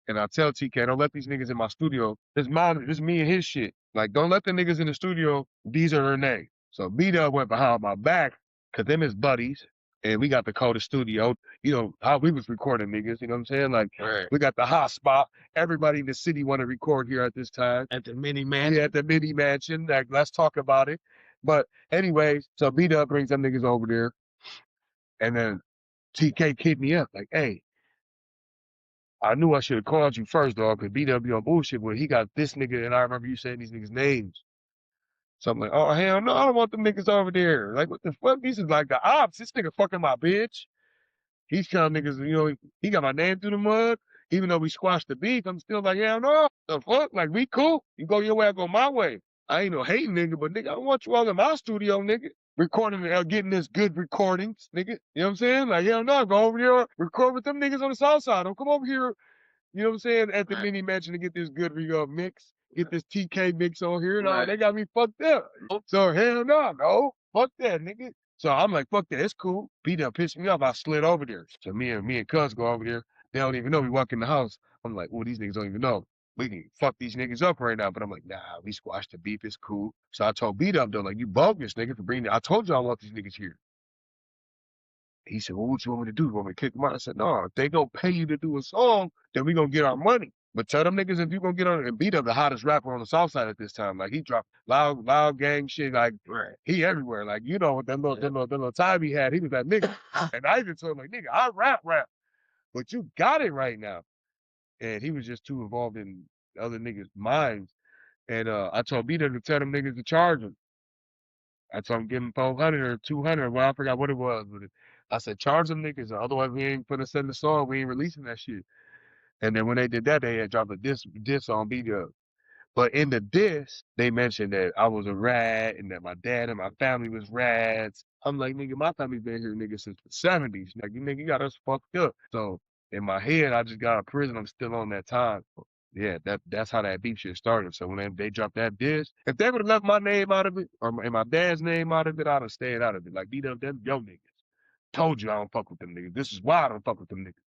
And I tell TK, don't let these niggas in my studio. This me and his shit. Like, don't let the niggas in the studio. These are their names. So B-Dub went behind my back, cause them is buddies. And we got the coldest studio. You know, how we was recording niggas, you know what I'm saying? Like, we got the hot spot. Everybody in the city want to record here at this time. At the mini mansion. Yeah, at the mini mansion. Like, let's talk about it. But anyways, so B-Dub brings them niggas over there. And then TK hit me up, like, hey, I knew I should have called you first, dog, because BW on bullshit, but he got this nigga, and I remember you saying these niggas' names. So I'm like, oh, hell no, I don't want them niggas over there. Like, what the fuck? These is like the ops. This nigga fucking my bitch. He's telling niggas, you know, he got my name through the mud. Even though we squashed the beef, I'm still like, hell no. The fuck? Like, we cool. You go your way, I go my way. I ain't no hating nigga, but nigga, I don't want you all in my studio, nigga. Recording, getting this good recordings, nigga. You know what I'm saying? Like, hell no, go over there, record with them niggas on the south side. Don't come over here, you know what I'm saying, at the mini mansion to get this good mix, get this TK mix on here. No, they got me fucked up. So hell no, fuck that, nigga. So I'm like, fuck that, it's cool. B-Dub pissed me off. I slid over there. So me and Cuz go over there. They don't even know we walk in the house. I'm like, oh, these niggas don't even know. We can fuck these niggas up right now. But I'm like, nah, we squashed the beef. It's cool. So I told B-Dub though, like, you bogus, nigga, for bringing it. I told you I want these niggas here. He said, well, what you want me to do? You want me to kick them out? I said, no, if they gonna pay you to do a song, then we gonna get our money. But tell them niggas if you gonna get on and B-Dub the hottest rapper on the south side at this time. Like, he dropped loud gang shit. Like, he everywhere. Like, you know, that little time he had, he was that nigga. And I even told him, like, nigga, I rap, but you got it right now. And he was just too involved in other niggas' minds. And I told B-Dub to tell them niggas to charge him. I told him give him 400 or 200. Well, I forgot what it was, but I said charge them niggas. Otherwise, we ain't finna send the song. We ain't releasing that shit. And then when they did that, they had dropped a diss on B-Dub. But in the diss, they mentioned that I was a rat and that my dad and my family was rats. I'm like, nigga, my family's been here, nigga, since the 70s. Like, you got us fucked up. So in my head, I just got out of prison. I'm still on that time. Yeah, that's how that beef shit started. So when they dropped that diss, if they would have left my name out of it or my dad's name out of it, I'd have stayed out of it. Like, B-Dub, them yo niggas. Told you I don't fuck with them niggas. This is why I don't fuck with them niggas.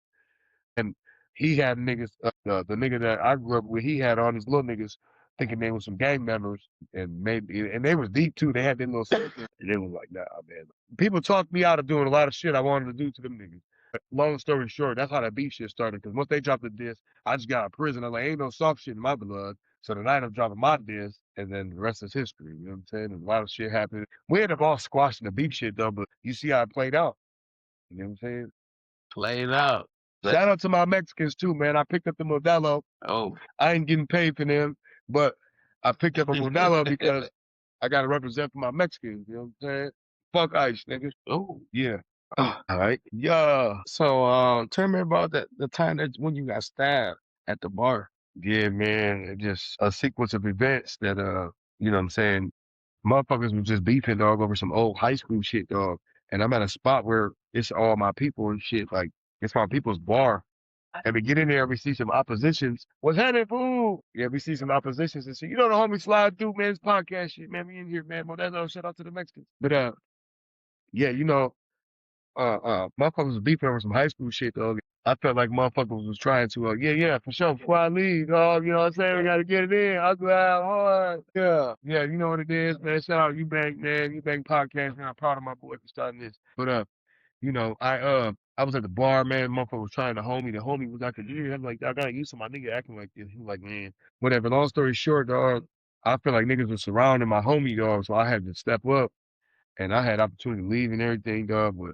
And he had niggas, the nigga that I grew up with, he had all these little niggas thinking they were some gang members, and they was deep too. They had their little secret, and it was like, nah, man. People talked me out of doing a lot of shit I wanted to do to them niggas. But long story short, that's how that beef shit started. Because once they dropped the disc, I just got out of prison. I'm like, ain't no soft shit in my blood. So the night I'm dropping my disc, and then the rest is history. You know what I'm saying? And a lot of shit happened. We ended up all squashing the beef shit though, but you see how it played out. You know what I'm saying? Played out. Shout out to my Mexicans too, man. I picked up the Modelo. Oh, I ain't getting paid for them, but I picked up a Modelo because I got to represent for my Mexicans. You know what I'm saying? Fuck ice, niggas. oh, Yeah. all right. Yeah. So, tell me about the time that when you got stabbed at the bar. Yeah, man. It just a sequence of events that, you know what I'm saying? Motherfuckers was just beefing, dog, over some old high school shit, dog. And I'm at a spot where it's all my people and shit. Like, it's my people's bar. And we get in there, we see some oppositions. What's happening, fool? Yeah, we see some oppositions and shit. You know the homie slide through, man, this podcast shit, man. We in here, man. Modelo, shout out to the Mexicans. But yeah, you know, motherfuckers was beefing over some high school shit, dog. I felt like motherfuckers was trying to, yeah, for sure. Before I leave, dog, you know what I'm saying? We gotta get it in. I'll go out hard. Yeah, you know what it is, man. Shout out Eubank, man. Eubank podcast, man. I'm proud of my boy for starting this. But you know, I was at the bar, man. Motherfucker was trying to homie. The homie was like, yeah, I'm like, I gotta use some my nigga acting like this. He was like, man, whatever. Long story short, dog, I feel like niggas was surrounding my homie, dog, so I had to step up and I had opportunity to leave and everything, dog, but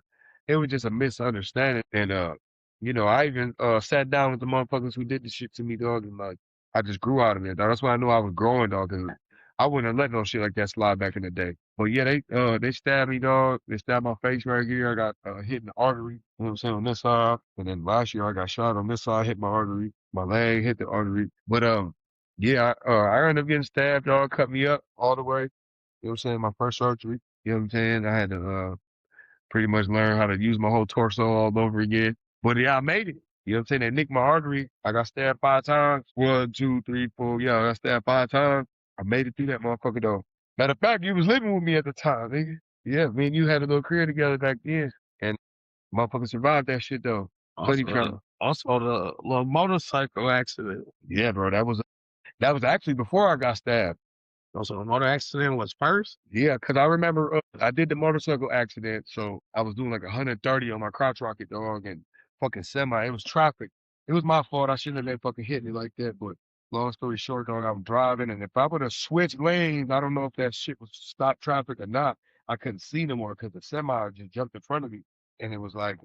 it was just a misunderstanding. And you know, I even sat down with the motherfuckers who did the shit to me, dog, and like I just grew out of it, dog. That's why I knew I was growing, dog, cause I wouldn't have let no shit like that slide back in the day. But yeah, they stabbed me, dog. They stabbed my face right here. I got hit in the artery, you know what I'm saying, on this side. And then last year I got shot on this side, hit my artery. My leg hit the artery. But yeah, I ended up getting stabbed, dog, cut me up all the way. You know what I'm saying? My first surgery. You know what I'm saying? I had to pretty much learn how to use my whole torso all over again. But yeah, I made it. You know what I'm saying? They nicked my artery. I got stabbed 5 times. 1, 2, 3, 4. Yeah, I got stabbed 5 times. I made it through that motherfucker though. Matter of fact, you was living with me at the time, nigga. Yeah, me and you had a little career together back then. And motherfucker survived that shit though. Plenty trauma. Also, the little motorcycle accident. Yeah, bro, that was actually before I got stabbed. Also, the motor accident was first. Yeah, because I remember I did the motorcycle accident, so I was doing like 130 on my crotch rocket dog and fucking semi. It was traffic. It was my fault. I shouldn't have been fucking hitting it like that. But long story short, dog, I was driving, and if I would have switched lanes, I don't know if that shit was stop traffic or not. I couldn't see no more because the semi just jumped in front of me, and it was like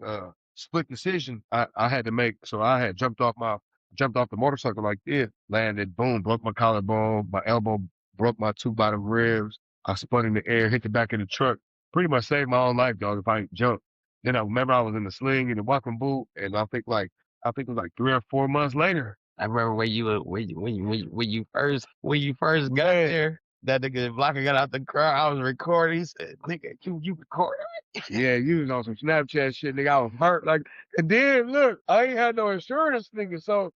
split decision I had to make. So I had jumped off the motorcycle like this, landed, boom, broke my collarbone, my elbow broke my two bottom ribs. I spun in the air, hit the back of the truck. Pretty much saved my own life, dog, if I ain't jumped. Then I remember I was in the sling and the walking boot, and I think it was like 3 or 4 months later. I remember when you first got there. That nigga Blockah got out the car. I was recording. He said, "Nigga, you recording?" Yeah, you was on some Snapchat shit, nigga. I was hurt. Like, and then look, I ain't had no insurance, nigga. So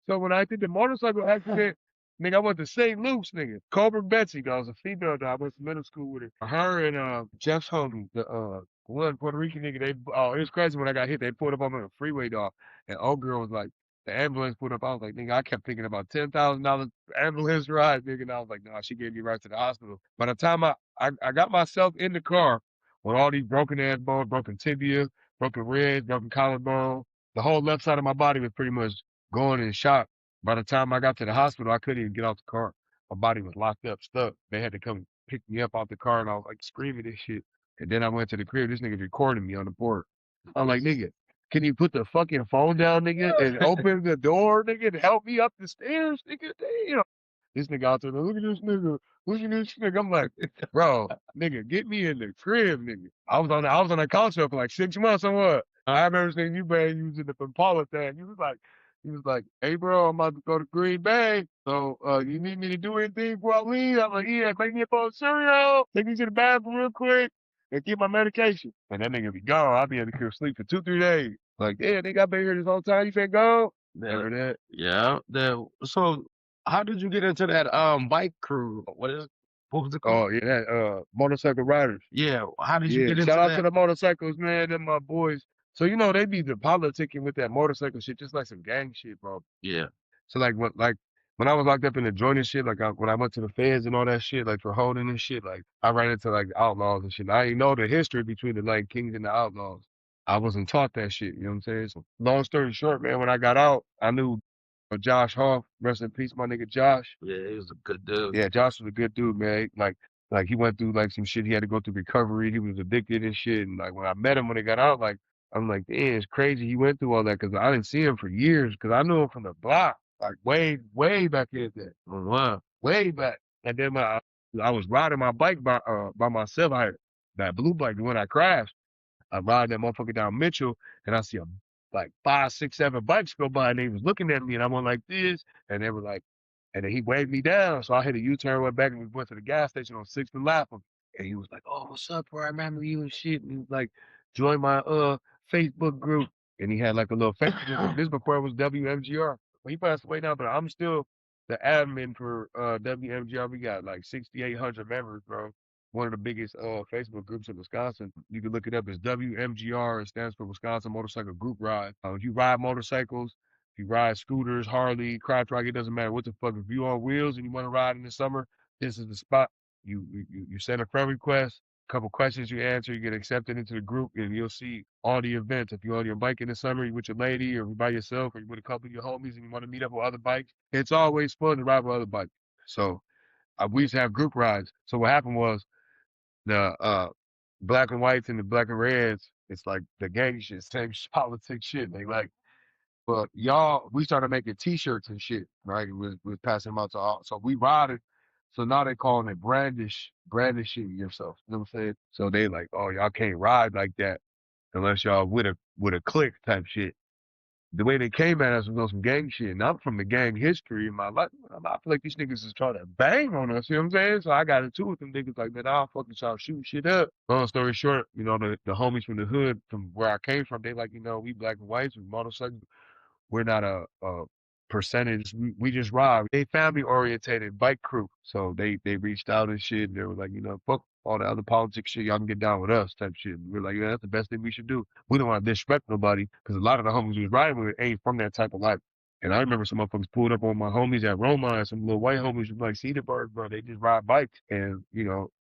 when I did the motorcycle accident, nigga, I went to St. Luke's, nigga. Cobra Betsy, dog, was a female dog. I went to middle school with her. Her and Jeff's homie, the one Puerto Rican nigga, it was crazy when I got hit. They pulled up on me on the freeway, dog. And old girl was like, the ambulance pulled up. I was like, nigga, I kept thinking about $10,000 ambulance ride, nigga. And I was like, nah, she gave me right to the hospital. By the time I got myself in the car with all these broken ass bones, broken tibia, broken ribs, broken collarbone, the whole left side of my body was pretty much going in shock. By the time I got to the hospital, I couldn't even get out the car. My body was locked up, stuck. They had to come pick me up out the car, and I was like screaming this shit. And then I went to the crib. This nigga's recording me on the board. I'm like, nigga, can you put the fucking phone down, nigga, and open the door, nigga, and help me up the stairs, nigga? Damn. This nigga out there, look at this nigga. Look at this nigga. I'm like, bro, nigga, get me in the crib, nigga. I was on that couch for like 6 months or what. I remember seeing you, man, using the Impala thing. He was like, hey, bro, I'm about to go to Green Bay. So you need me to do anything before I leave? I'm like, yeah, make me a bowl of cereal, take me to the bathroom real quick, and get my medication. And that nigga be gone. I'll be in the crib sleep for 2-3 days. Like, yeah, nigga, I've been here this whole time. You finna go? Never that. Yeah. So how did you get into that bike crew? What was it called? Oh, yeah, that motorcycle riders. Yeah. How did you Yeah, get into shout out that? to the motorcycles, man. Them my boys. So they be the politicking with that motorcycle shit, just like some gang shit, bro. Yeah. So like when I was locked up in the joint and shit, like when I went to the feds and all that shit, like for holding and shit, like I ran into like the outlaws and shit. I didn't know the history between the like kings and the outlaws. I wasn't taught that shit. You know what I'm saying? So long story short, man, when I got out, I knew Josh Hoff, rest in peace, my nigga Josh. Yeah, he was a good dude. Yeah, Josh was a good dude, man. Like he went through like some shit. He had to go through recovery. He was addicted and shit. And like when I met him when he got out, like I'm like, damn, it's crazy he went through all that because I didn't see him for years because I knew him from the block, like way back in there. Wow, way back. And then I was riding my bike by myself. I had that blue bike, the one I crashed. I'm riding that motherfucker down Mitchell, and I see like 5, 6, 7 bikes go by, and they was looking at me, and I'm on like this, and they were like, and then he waved me down, so I hit a U-turn, went back, and we went to the gas station on 6th and Lapham, and he was like, "Oh, what's up, bro? I remember you and shit," and he was like, "Join my Facebook group," and he had like a little Facebook group. This before it was WMGR. Well, he passed away now, but I'm still the admin for WMGR. We got like 6,800 members, bro. One of the biggest Facebook groups in Wisconsin. You can look it up. It's WMGR. It stands for Wisconsin Motorcycle Group Ride. If you ride motorcycles, if you ride scooters, Harley, crotch rocket, it doesn't matter what the fuck. If you on wheels and you want to ride in the summer, this is the spot. You send a friend request, a couple questions you answer, you get accepted into the group, and you'll see all the events. If you're on your bike in the summer, you with your lady, or you by yourself, or you with a couple of your homies, and you want to meet up with other bikes, it's always fun to ride with other bikes. So we used to have group rides. So what happened was the black and whites and the black and reds, it's like the gang shit, same politics shit. They like, but we started making T-shirts and shit, right? We passing them out to all. So we ride it. So now they calling it brandishing yourself. You know what I'm saying? So they like, oh, y'all can't ride like that unless y'all with a clique type shit. The way they came at us was on some gang shit, and I'm from the gang history in my life. I feel like these niggas is trying to bang on us, you know what I'm saying? So I got into it with them niggas like, man, I'll fucking start shooting shit up. Long story short, the homies from the hood, from where I came from, they like, we black and whites, we motorcycles. We're not a percentage. We just robbed. They family orientated bike crew. So they reached out and shit. They were like, fuck all the other politics shit. Y'all can get down with us type shit. We're like, yeah, that's the best thing we should do. We don't want to disrespect nobody because a lot of the homies we was riding with ain't from that type of life. And I remember some motherfuckers pulled up on my homies at Roma and some little white homies from like Cedarburg, bro. They just ride bikes. And,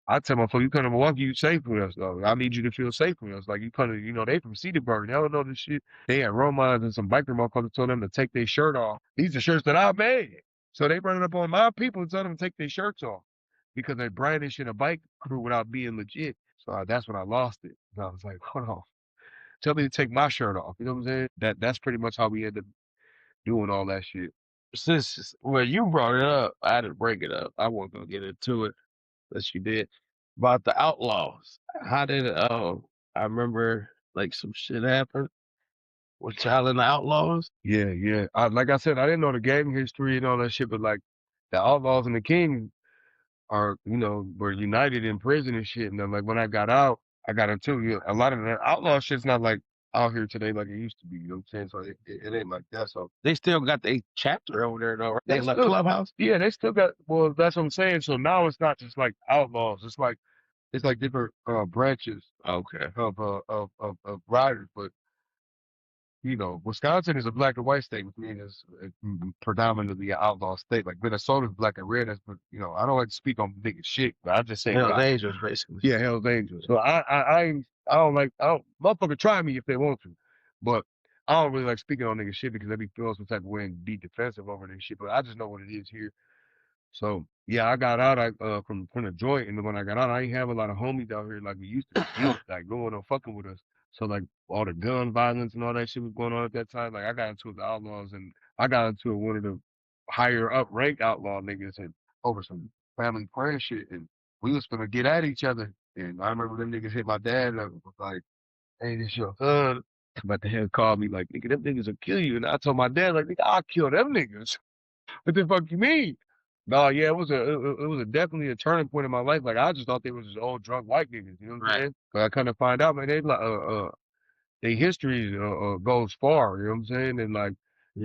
I tell my folks, you come to Milwaukee, you safe with us, though. I need you to feel safe with us. Like, you come to, they from Cedarburg. They don't know this shit. They had Romans and some biker motherfuckers told them to take their shirt off. These are shirts that I made. So they running up on my people and told them to take their shirts off because they brandishing a bike crew without being legit. So that's when I lost it. And I was like, hold on. Tell me to take my shirt off. You know what I'm saying? That's pretty much how we ended up doing all that shit. Since you brought it up, I had to break it up. I wasn't gonna get into it, but you did. About the outlaws. How did I remember like some shit happened with y'all and the outlaws. Yeah. Like I said, I didn't know the gang history and all that shit, but like the Outlaws and the King are, were united in prison and shit. And then like when I got out, I got into a lot of that outlaw shit's not like out here today like it used to be. You know what I'm saying? So it ain't like that. So They still got their chapter over there though, right? they They left still, clubhouse. yeah, they still got. Well, that's what I'm saying. So now it's not just like outlaws. It's like different branches Okay. of riders, but. Wisconsin is a black and white state, which means it's predominantly an outlaw state. Like Minnesota's black and red, but I don't like to speak on niggas shit, but I just say Hell's Angels, basically. Yeah, Hell's Angels. So I don't motherfucker try me if they want to, but I don't really like speaking on niggas shit because they be feeling some type of way and be defensive over this shit. But I just know what it is here. So yeah, I got out from the joint, and when I got out, I ain't have a lot of homies out here like we used to. Like going on fucking with us. So like all the gun violence and all that shit was going on at that time. Like I got into it with the outlaws, and I got into it with one of the higher up ranked outlaw niggas, and over some family friend shit, and we was gonna get at each other. And I remember them niggas hit my dad and was like, "Hey, this your son." But the hell called me like, "Nigga, them niggas will kill you." And I told my dad like, "Nigga, I'll kill them niggas." What the fuck you mean? No, yeah, it was definitely a turning point in my life. Like I just thought they was just old drunk white niggas, you know what I'm saying? But I kind of find out, man, they like their history goes far, you know what I'm saying? And like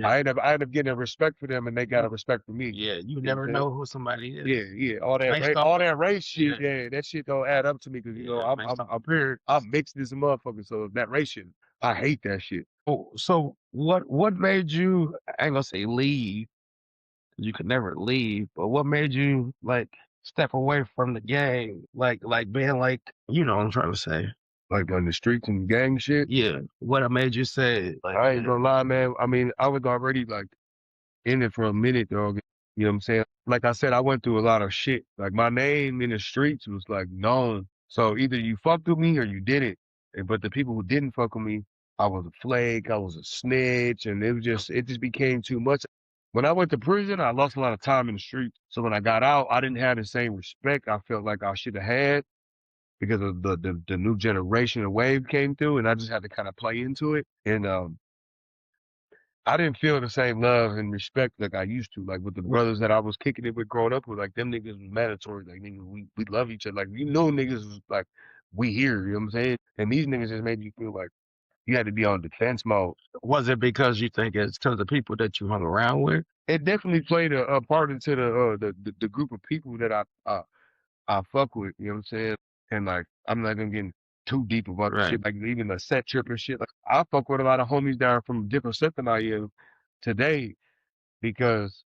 I end up getting a respect for them, and they got a respect for me. Yeah, you never know who somebody is. Yeah, all that race shit, yeah, that shit don't add up to me because I'm mixed as a motherfucker, so that race shit, I hate that shit. Oh, so what made you? I ain't gonna say leave. You could never leave, but what made you like step away from the gang? Like being like, you know what I'm trying to say. Like on the streets and gang shit. Yeah. What made you say like I ain't gonna lie, man. I mean, I was already like in it for a minute, dog. You know what I'm saying? Like I said, I went through a lot of shit. Like my name in the streets was like known. So either you fucked with me or you didn't. But the people who didn't fuck with me, I was a flake, I was a snitch, and it just became too much. When I went to prison, I lost a lot of time in the streets. So when I got out, I didn't have the same respect I felt like I should have had because of the new generation of wave came through, and I just had to kind of play into it. And I didn't feel the same love and respect like I used to, like with the brothers that I was kicking it with growing up with. Like them niggas was mandatory. Like niggas, we love each other. Like niggas was like we here. You know what I'm saying? And these niggas just made you feel like you had to be on defense mode. Was it because you think it's to the people that you hung around with? It definitely played a part into the group of people that I fuck with. You know what I'm saying? And like I'm not gonna get too deep about the shit. Like even the set trip and shit. Like I fuck with a lot of homies down from a different set than I am today because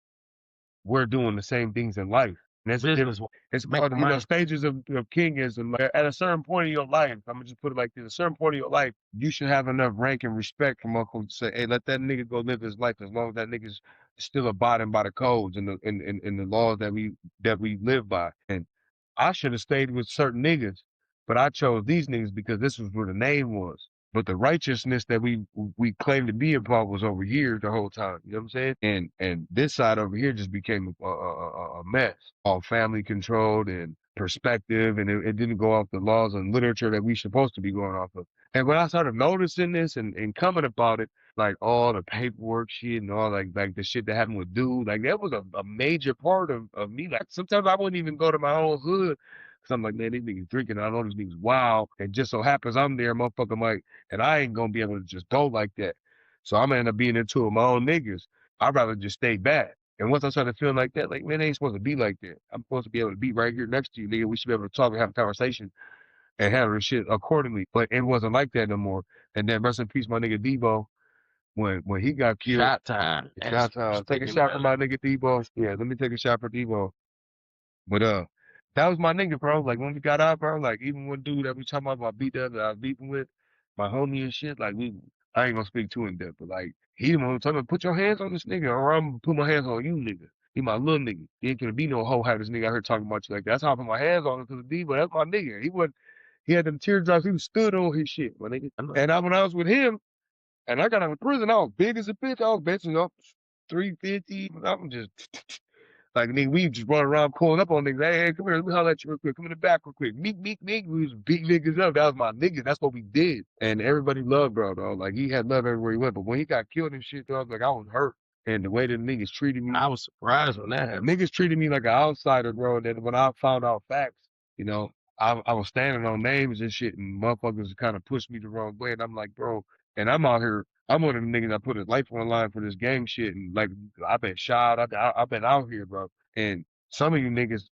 we're doing the same things in life. And it's called, stages of kingism. Like at a certain point in your life, I'm gonna just put it like this: at a certain point in your life, you should have enough rank and respect from uncle to say, "Hey, let that nigga go live his life as long as that nigga's still abiding by the codes and the laws that we live by." And I should have stayed with certain niggas, but I chose these niggas because this was where the name was. But the righteousness that we claim to be about was over here the whole time. You know what I'm saying? And this side over here just became a mess, all family controlled and perspective, and it didn't go off the laws and literature that we supposed to be going off of. And when I started noticing this and coming about it, like all the paperwork shit and all like the shit that happened with dude, like that was a major part of me. Like sometimes I wouldn't even go to my own hood. Cause I'm like, man, these niggas drinking. I know these niggas wild. And just so happens I'm there, motherfucker, like, and I ain't gonna be able to just go like that. So I'm gonna end up being into it with my own niggas. I'd rather just stay back. And once I started feeling like that, like, man, it ain't supposed to be like that. I'm supposed to be able to be right here next to you, nigga. We should be able to talk and have a conversation and handle the shit accordingly. But it wasn't like that no more. And then rest in peace, my nigga Debo. When he got killed. Shot time. Shot time. Take a shot for my nigga Debo. Yeah, let me take a shot for Debo. But that was my nigga, bro. Like when we got out, bro, like even one dude that we talking about beat that I was beefing with, my homie and shit, like I ain't gonna speak too in depth, but like he the one who told me, put your hands on this nigga or I'm gonna put my hands on you, nigga. He my little nigga. He ain't gonna be no hoe have this nigga out here talking about you like that. That's how I put my hands on him because of Debo. That's my nigga. He had them teardrops, he was stood on his shit, my nigga. And when I was with him, and I got out of prison, I was big as a bitch. I was benching up 350. I'm just like, nigga, we just run around pulling up on niggas. Hey, come here, let me holler at you real quick. Come in the back real quick. Meek. We was big niggas up. That was my niggas. That's what we did. And everybody loved bro, dog. Like, he had love everywhere he went. But when he got killed and shit, dog, like, I was hurt. And the way that niggas treated me. I was surprised when that happened. Niggas treated me like an outsider, bro. And then when I found out facts, you know, I was standing on names and shit, and motherfuckers kind of pushed me the wrong way. And I'm like, bro, and I'm out here. I'm one of them niggas that put his life on the line for this gang shit. And like, I've been shot. I've been out here, bro. And some of you niggas,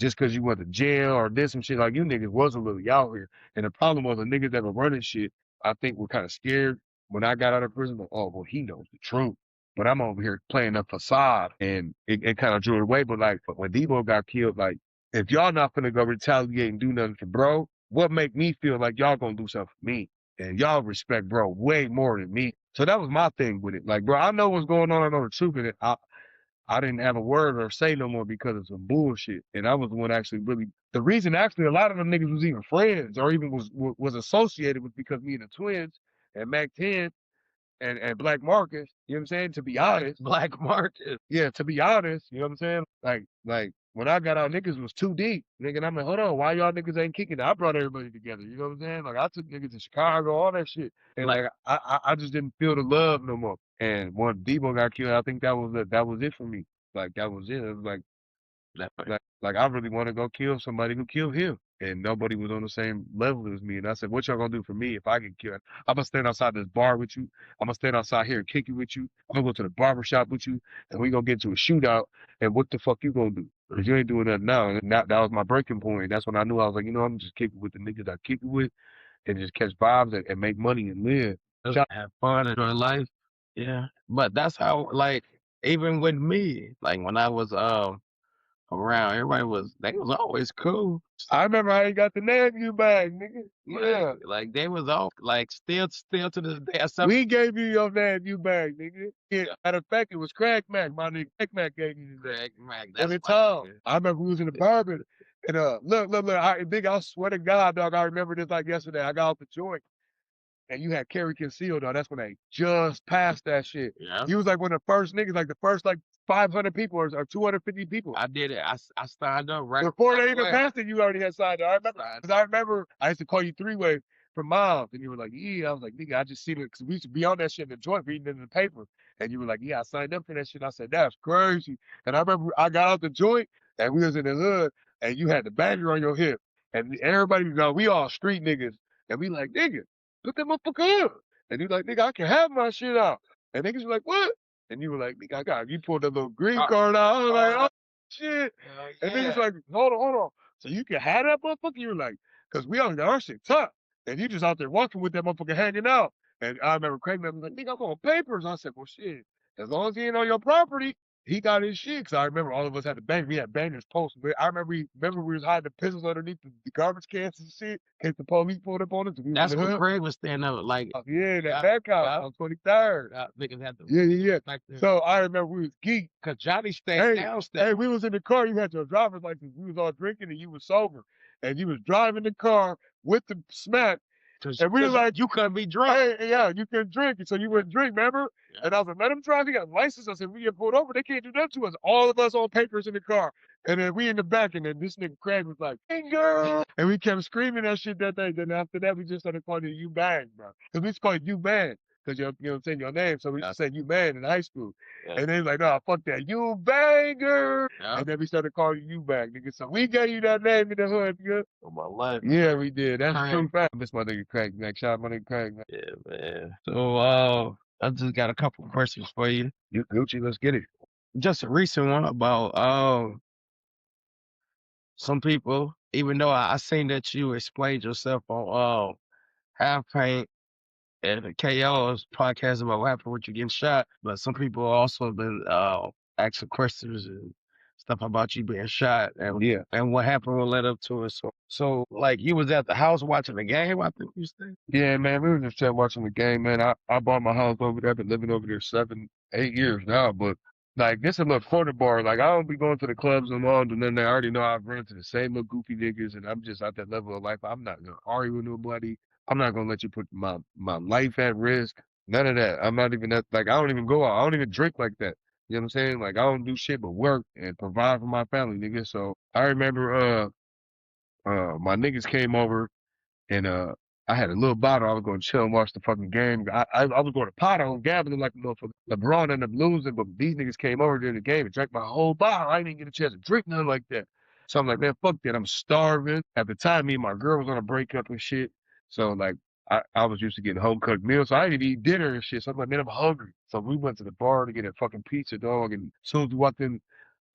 just because you went to jail or did some shit, like you niggas wasn't really out here. And the problem was the niggas that were running shit, I think were kind of scared when I got out of prison. Like, oh, well, he knows the truth. But I'm over here playing a facade, and it kind of drew it away. But like, when Debo got killed, like, if y'all not finna go retaliate and do nothing for bro, what make me feel like y'all gonna do something for me? And y'all respect bro way more than me. So that was my thing with it. Like, bro, I know what's going on. I know the truth in it. I didn't have a word or say no more because of some bullshit. And I was the one actually really, the reason actually a lot of them niggas was even friends or even was associated with because me and the twins and Mac 10 and Black Marcus, you know what I'm saying? To be honest. Black Marcus. Yeah, to be honest, you know what I'm saying? Like when I got out, niggas was too deep. Nigga, and I'm like, hold on, why y'all niggas ain't kicking it? I brought everybody together, you know what I'm saying? Like I took niggas to Chicago, all that shit. And like I just didn't feel the love no more. And when Debo got killed, I think that was it for me. Like that was it. It was like I really want to go kill somebody who killed him. And nobody was on the same level as me. And I said, what y'all gonna do for me if I get killed? I'm gonna stand outside this bar with you. I'm gonna stand outside here and kick it with you. I'm gonna go to the barber shop with you, and we gonna get into a shootout. And what the fuck you gonna do? Because you ain't doing that now. And that was my breaking point. That's when I knew I was like, you know, I'm just kicking with the niggas I kick it with, and just catch vibes and make money and live. Have fun, enjoy life. Yeah, but that's how, like, even with me, like when I was around, they was always cool. I remember how you got the nephew back, nigga. Yeah. Like they was all like still to this day. We gave you your nephew back, nigga. Yeah. Matter of fact, it was Crack Mac, my nigga. Crack Mac gave you the Crack Mac. Every time. I remember we was in the bourbon. And look, I swear to God, dog, I remember this like yesterday. I got off the joint. And you had Kerry Concealed, though. That's when they just passed that shit. Yeah. You was like one of the first niggas, like the first like 500 people or 250 people. I did it. I signed up right before they even passed it. You already had signed up. I remember I used to call you three-way from Miles, and you were like, "Yeah." I was like, "Nigga, I just seen it," because we used to be on that shit in the joint, reading it in the paper. And you were like, "Yeah, I signed up for that shit." I said, "That's crazy." And I remember I got out the joint, and we was in the hood, and you had the banger on your hip, and everybody was like, we all street niggas, and we like, "Nigga, put that motherfucker up." And you like, "Nigga, I can have my shit out." And niggas were like, "What?" And you were like, "Nigga, I got." You pulled that little green card out. I was like, "Oh shit!" And niggas like, hold on." So you can have that motherfucker? You were like, "Cause we all got our shit tough." And you just out there walking with that motherfucker hanging out. And I remember Craig was like, "Nigga, I'm on papers." I said, "Well, shit. As long as he ain't on your property, he got his shit." Cause I remember all of us had the bang. We had bangers posted. But I remember we was hiding the pistols underneath the garbage cans and shit. In case the police pulled up on us. That's when Craig was standing up like. Yeah, that back out on 23rd. Niggas had to. Yeah. So I remember we was geek. Cause Johnny stayed downstairs. Hey, we was in the car. You had your driver's license. We was all drinking and you was sober. And you was driving the car with the smack. And we was like, you couldn't be drunk. Hey, yeah, you couldn't drink. So you wouldn't drink, remember? Yeah. And I was like, let him drive. He got a license. I said, we get pulled over. They can't do that to us. All of us on papers in the car. And then we in the back. And then this nigga Craig was like, "Hey, girl." And we kept screaming that shit that day. Then after that, we just started calling you "You Bang," bro. Because we used to call you "Man." Because you know what I'm saying, your name. So we used to say "You Man" in high school. Yeah. And they was like, "No, fuck that. You banger." Yeah. And then we started calling you Bang, nigga. So we gave you that name in the hood, nigga. On my life. Yeah, we did. That's true fact. I miss my nigga Craig, man. Shout out my nigga Craig, man. Yeah, man. So, I just got a couple of questions for you. You Gucci, let's get it. Just a recent one about some people. Even though I seen that you explained yourself on Half Paint and the KO's podcast about what happened with you getting shot, but some people also been asking questions and stuff about you being shot and Yeah. and what happened what led up to it. So like you was at the house watching the game, I think you said? Yeah, man, we were just watching the game, man. I bought my house over there. I've been living over there 7, 8 years now, but like this is a little corner bar. Like I don't be going to the clubs and all, and then I already know I've run into the same little goofy niggas, and I'm just at that level of life. I'm not gonna argue with nobody. I'm not gonna let you put my life at risk. None of that. I'm not even that. Like I don't even go out. I don't even drink like that. You know what I'm saying? Like I don't do shit but work and provide for my family, nigga. So I remember my niggas came over. And I had a little bottle. I was going to chill and watch the fucking game. I was going to pot on gambling like a motherfucker. LeBron ended up losing, but these niggas came over during the game and drank my whole bottle. I didn't get a chance to drink nothing like that. So I'm like, man, fuck that. I'm starving. At the time, me and my girl was on a breakup and shit. So like, I was used to getting home cooked meals. So I didn't eat dinner and shit. So I'm like, man, I'm hungry. So we went to the bar to get a fucking pizza, dog. And as soon as we walked in,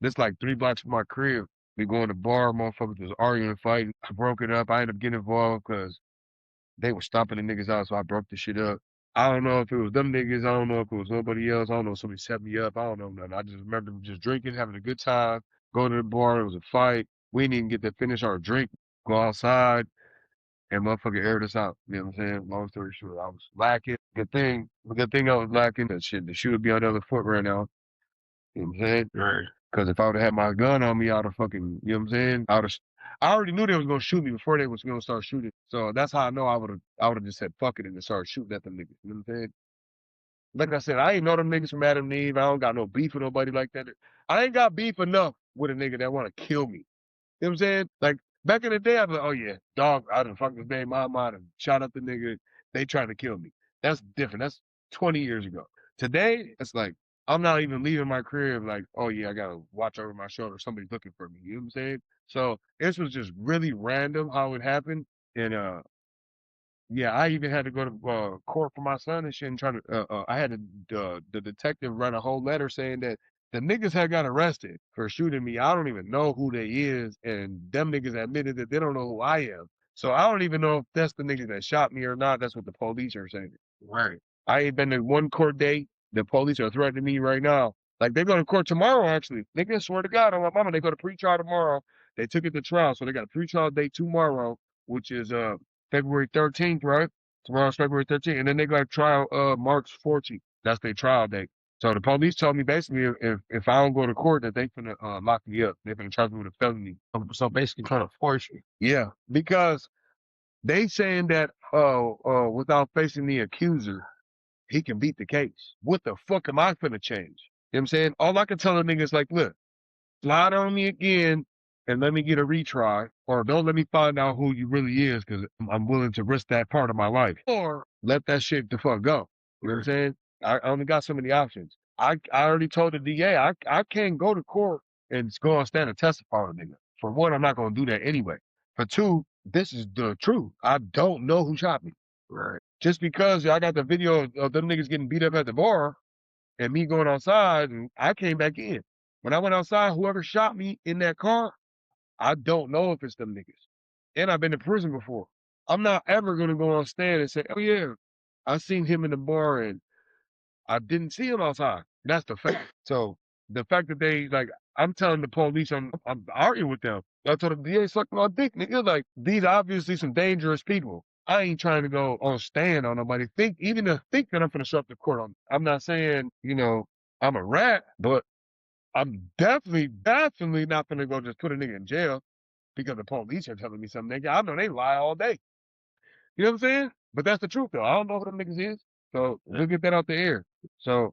this like 3 blocks from my crib. We go in the bar, motherfuckers was arguing, fighting. I broke it up. I ended up getting involved because they were stomping the niggas out, so I broke the shit up. I don't know if it was them niggas. I don't know if it was nobody else. I don't know if somebody set me up. I don't know nothing. I just remember just drinking, having a good time, going to the bar. It was a fight. We didn't even get to finish our drink, go outside, and motherfucker aired us out. You know what I'm saying? Long story short, I was lacking. Good thing I was lacking. That shit, the shoe would be on the other foot right now. You know what I'm saying? Right. Because if I would have had my gun on me, I'd have fucking, you know what I'm saying? I already knew they was gonna shoot me before they was gonna start shooting. So that's how I know I would have just said fuck it and just started shooting at them niggas. You know what I'm saying? Like I said, I ain't know them niggas from Adam and Eve. I don't got no beef with nobody like that. I ain't got beef enough with a nigga that wanna kill me. You know what I'm saying? Like back in the day, I'd be like, oh yeah, dog, I done fucked this baby mama, I done shot up the nigga. They trying to kill me. That's different. That's 20 years ago. Today, it's like I'm not even leaving my crib. Like, oh yeah, I gotta watch over my shoulder. Somebody's looking for me. You know what I'm saying? So this was just really random how it happened, and yeah, I even had to go to court for my son and shit and try to, I had the detective write a whole letter saying that the niggas had got arrested for shooting me. I don't even know who they is, and them niggas admitted that they don't know who I am. So I don't even know if that's the niggas that shot me or not. That's what the police are saying. Right. I ain't been to one court date. The police are threatening me right now. Like they go to court tomorrow, actually. Nigga, swear to God, on my mama, they go to pre-trial tomorrow. They took it to trial, so they got a pre-trial date tomorrow, which is February 13th, right? Tomorrow's February 13th, and then they got trial March 14th. That's their trial date. So the police told me basically if I don't go to court that they finna lock me up. They finna charge me with a felony. So basically trying to force you. Yeah, because they saying that without facing the accuser, he can beat the case. What the fuck am I finna change? You know what I'm saying? All I can tell a nigga is like, look, slide on me again and let me get a retry, or don't let me find out who you really is because I'm willing to risk that part of my life. Or let that shit the fuck go. You know what I'm saying? I only got so many options. I already told the DA I can't go to court and go on stand and testify on a nigga. For one, I'm not gonna do that anyway. For two, this is the truth. I don't know who shot me. Right. Just because I got the video of them niggas getting beat up at the bar and me going outside and I came back in. When I went outside, whoever shot me in that car, I don't know if it's them niggas. And I've been to prison before. I'm not ever gonna go on stand and say, oh yeah, I seen him in the bar and I didn't see him outside. That's the fact. So the fact that they like, I'm telling the police I'm arguing with them. I told them, DA suck my dick, nigga. Like these obviously some dangerous people. I ain't trying to go on stand on nobody. Even to think that I'm gonna show up to court on. I'm not saying, I'm a rat, but I'm definitely not gonna go just put a nigga in jail because the police are telling me something. Nigga, I know they lie all day. You know what I'm saying? But that's the truth though. I don't know who them niggas is. So we'll get that out the air. So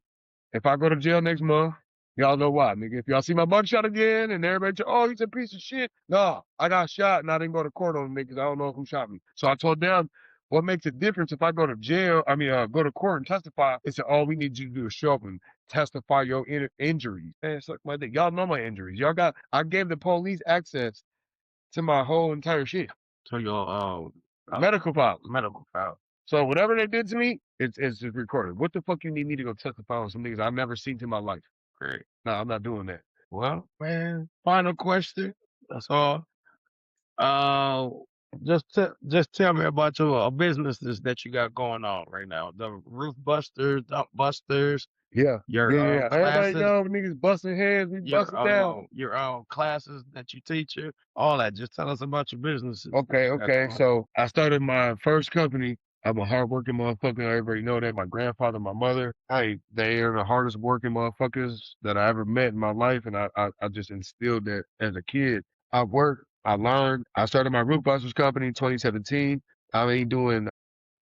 if I go to jail next month, y'all know why, nigga. If y'all see my mugshot again and everybody, oh, he's a piece of shit. No, I got shot and I didn't go to court on him because I don't know who shot me. So I told them, what makes a difference if I go to jail, go to court and testify, it's that all we need you to do is show up and testify your injuries. Man, suck my dick. Y'all know my injuries. I gave the police access to my whole entire shit. So your medical file. medical file. So whatever they did to me, It's just recorded. What the fuck you need me to go testify on some niggas I've never seen in my life? Great. No, I'm not doing that. Well, man, final question. That's all. Uh, just tell me about your businesses that you got going on right now. The roof busters, dump busters, Yeah. your Yeah. Everybody classes, know niggas busting heads, we busting down. your classes that you teach, all that. Just tell us about your businesses. Okay, That's okay. all. So I started my first company. I'm a hardworking motherfucker. Everybody know that. My grandfather, my mother, they are the hardest working motherfuckers that I ever met in my life, and I just instilled that as a kid. I worked, I learned. I started my roof busters company in 2017. I ain't doing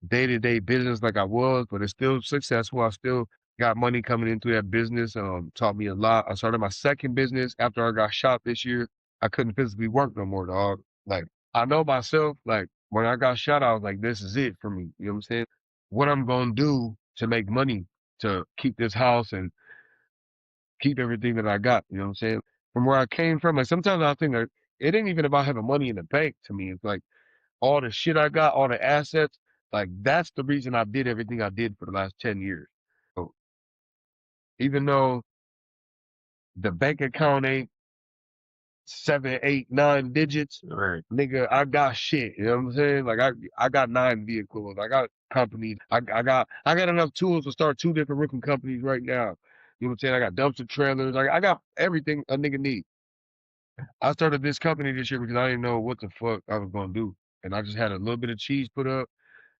day-to-day business like I was, but it's still successful. I still got money coming into that business. Taught me a lot. I started my second business after I got shot this year. I couldn't physically work no more, dog. Like, I know myself, like, when I got shot, I was like, this is it for me. You know what I'm saying? What I'm going to do to make money to keep this house and keep everything that I got. You know what I'm saying? From where I came from, like, sometimes I think that it ain't even about having money in the bank to me. It's like, all the shit I got, all the assets, like that's the reason I did everything I did for the last 10 years. So even though the bank account ain't 7, 8, 9 digits, Right. nigga, I got shit. You know what I'm saying? Like I got 9 vehicles. I got companies. I got enough tools to start 2 different roofing companies right now. You know what I'm saying? I got dumpster trailers. I got everything a nigga need. I started this company this year because I didn't know what the fuck I was gonna do. And I just had a little bit of cheese put up.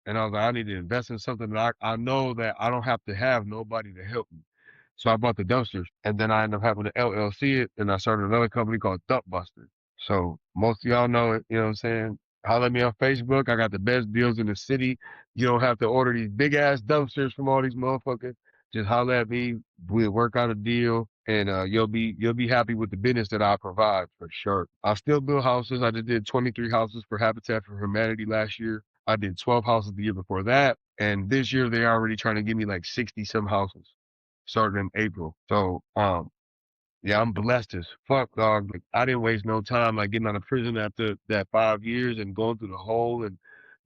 And I was like, I need to invest in something that I know that I don't have to have nobody to help me. So I bought the dumpsters, and then I ended up having to LLC it, and I started another company called Dump Buster. So most of y'all know it, you know what I'm saying? Holler at me on Facebook. I got the best deals in the city. You don't have to order these big ass dumpsters from all these motherfuckers. Just holler at me. We'll work out a deal, and you'll be happy with the business that I provide for sure. I still build houses. I just did 23 houses for Habitat for Humanity last year. I did 12 houses the year before that, and this year they're already trying to give me like 60 some houses starting in April. So, yeah, I'm blessed as fuck, dog. Like, I didn't waste no time like getting out of prison after that 5 years and going through the hole and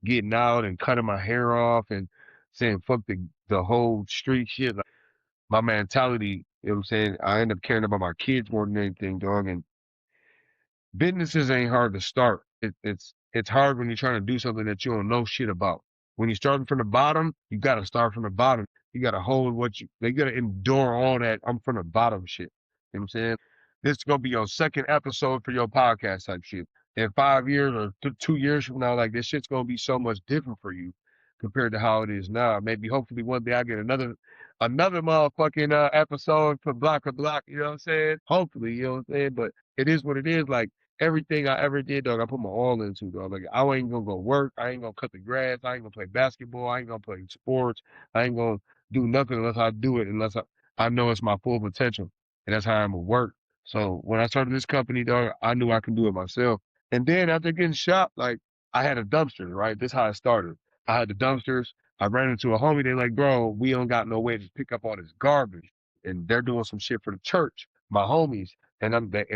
getting out and cutting my hair off and saying fuck the whole street shit. Like, my mentality, you know what I'm saying? I end up caring about my kids more than anything, dog. And businesses ain't hard to start. It's hard when you're trying to do something that you don't know shit about. When you're starting from the bottom, you gotta start from the bottom. You gotta hold they gotta endure all that I'm from the bottom shit. You know what I'm saying? This is gonna be your second episode for your podcast type shit. In 5 years or 2 years from now, like this shit's gonna be so much different for you compared to how it is now. Maybe hopefully one day I get another motherfucking episode for Block, you know what I'm saying? Hopefully, you know what I'm saying? But it is what it is. Like everything I ever did, dog, I put my all into, dog. Like I ain't gonna go work. I ain't gonna cut the grass. I ain't gonna play basketball. I ain't gonna play sports. I ain't gonna do nothing unless I do it, unless I know it's my full potential. And that's how I'm gonna work. So when I started this company, dog, I knew I can do it myself. And then after getting shot, like I had a dumpster, right? This is how it started. I had the dumpsters. I ran into a homie. They like, bro, we don't got no way to pick up all this garbage. And they're doing some shit for the church. My homies. And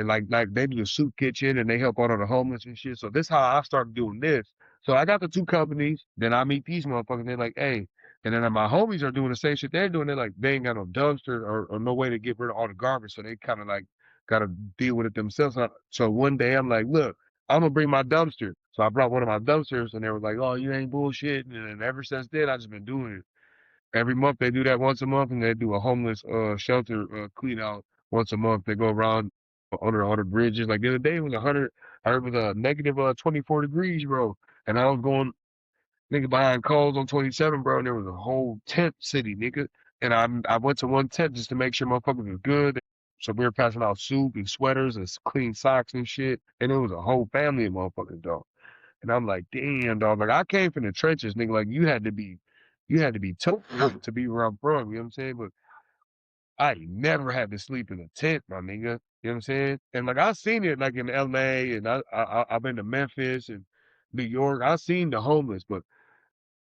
like they do the soup kitchen and they help out on the homeless and shit. So this is how I started doing this. So I got the 2 companies. Then I meet these motherfuckers. They're like, hey. And then my homies are doing the same shit they're doing. They're like, they ain't got no dumpster or no way to get rid of all the garbage. So they kind of like got to deal with it themselves. So one day I'm like, look, I'm gonna bring my dumpster. So I brought one of my dumpsters, and they were like, "Oh, you ain't bullshit." And then ever since then, I just been doing it. Every month they do that once a month, and they do a homeless shelter clean out once a month. They go around under all the bridges. Like the other day it was 100. I heard it was a negative 24 degrees, bro. And I was going nigga behind Coles on 27, bro, and there was a whole tent city, nigga. And I went to one tent just to make sure motherfuckers was good. So we were passing out soup and sweaters and clean socks and shit. And it was a whole family of motherfuckers, dog. And I'm like, damn, dog. Like I came from the trenches, nigga. Like you had to be tough to be where I'm from. You know what I'm saying? But I ain't never had to sleep in a tent, my nigga. You know what I'm saying? And like I seen it like in LA, and I've been to Memphis and New York. I seen the homeless, but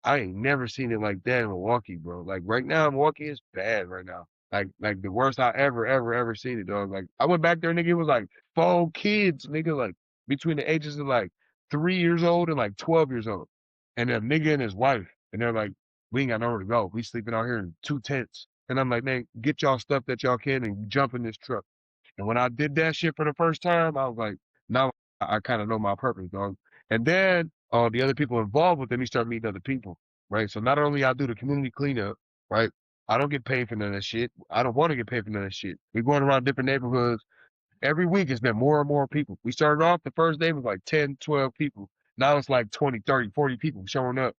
I ain't never seen it like that in Milwaukee, bro. Like right now, Milwaukee is bad right now. Like the worst I ever seen it, dog. Like I went back there, nigga. It was like 4 kids, nigga, like between the ages of like 3 years old and like 12 years old, and a nigga and his wife, and they're like We ain't got nowhere to go. We sleeping out here in 2 tents. And I'm like, man, get y'all stuff that y'all can and jump in this truck. And when I did that shit for the first time, I was like, now I kind of know my purpose, dog. And then the other people involved with it, we start meeting other people, right? So not only I do the community cleanup, right? I don't get paid for none of that shit. I don't want to get paid for none of that shit. We're going around different neighborhoods. Every week it's been more and more people. We started off the first day with like 10, 12 people. Now it's like 20, 30, 40 people showing up.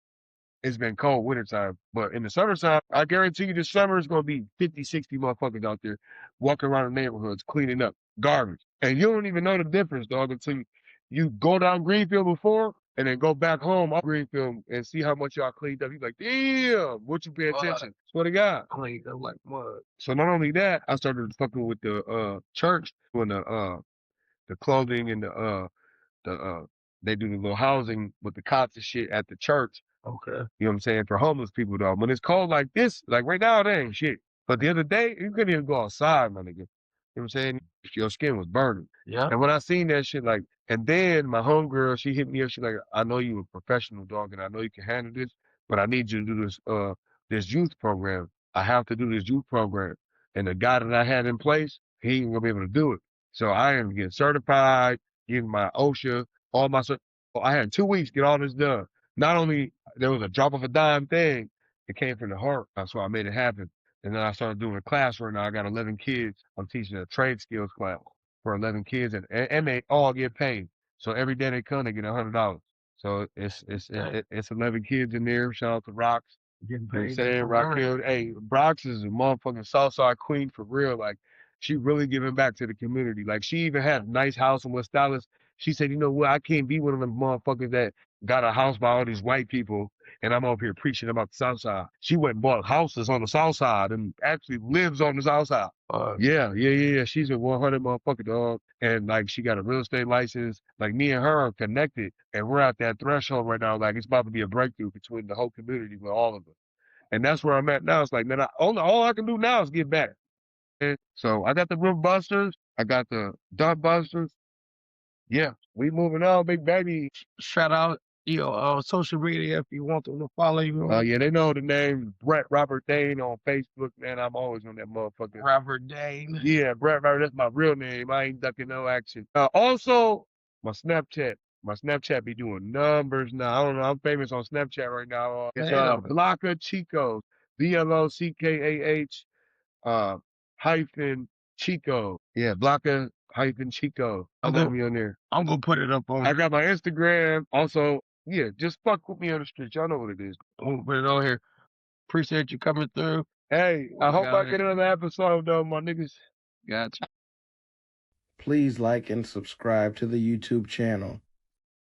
It's been cold wintertime. But in the summertime, I guarantee you this summer is going to be 50, 60 motherfuckers out there walking around the neighborhoods cleaning up garbage. And you don't even know the difference, dog, until you go down Greenfield before and then go back home on Greenfield and see how much y'all cleaned up. You're like, damn, what you pay attention? Swear to God. Cleaned up like mud. So not only that, I started fucking with the church doing the clothing and the they do the little housing with the cots and shit at the church. Okay. You know what I'm saying? For homeless people though. When it's cold like this, like right now it ain't shit. But the other day, you couldn't even go outside, my nigga. You know what I'm saying? Your skin was burning. Yeah. And when I seen that shit, like, and then my homegirl, she hit me up, she like, I know you a professional dog and I know you can handle this, but I need you to do this youth program. I have to do this youth program. And the guy that I had in place, he ain't gonna be able to do it. So I am getting certified, getting my OSHA, all my I had 2 weeks to get all this done. Not only there was a drop of a dime thing, it came from the heart. That's why I made it happen. And then I started doing a class right now. I got 11 kids. I'm teaching a trade skills class for 11 kids, and they all get paid. So every day they come, they get $100. So it's 11 kids in there. Shout out to Rocks. Getting paid. Saying Raquel, hey, Brox is a motherfucking Southside queen for real. Like she really giving back to the community. Like she even had a nice house in West Dallas. She said, you know what, I can't be one of them motherfuckers that got a house by all these white people and I'm over here preaching about the South Side. She went and bought houses on the South Side and actually lives on the South Side. Yeah. She's a 100 motherfucker dog. And like she got a real estate license. Like me and her are connected and we're at that threshold right now. Like it's about to be a breakthrough between the whole community with all of us. And that's where I'm at now. It's like, man, all I can do now is get back. And so I got the roof busters. I got the dump busters. Yeah, we moving on, big baby. Shout out your social media if you want them to follow you. Yeah, they know the name Brett Robert Dane on Facebook, man. I'm always on that motherfucker. Robert Dane. Yeah, Brett Robert, that's my real name. I ain't ducking no action. Also, my Snapchat. My Snapchat be doing numbers now. I don't know. I'm famous on Snapchat right now. It's Blockah Chico. BLOCKAH hyphen Chico. Yeah, Blockah hyphen Chico. I'll put me on there. I'm gonna put it up on. I got my Instagram. Also, yeah, just fuck with me on the street. Y'all know what it is. I'm gonna put it on here. Appreciate you coming through. Hey, I hope I get another episode though, my niggas. Gotcha. Please like and subscribe to the YouTube channel.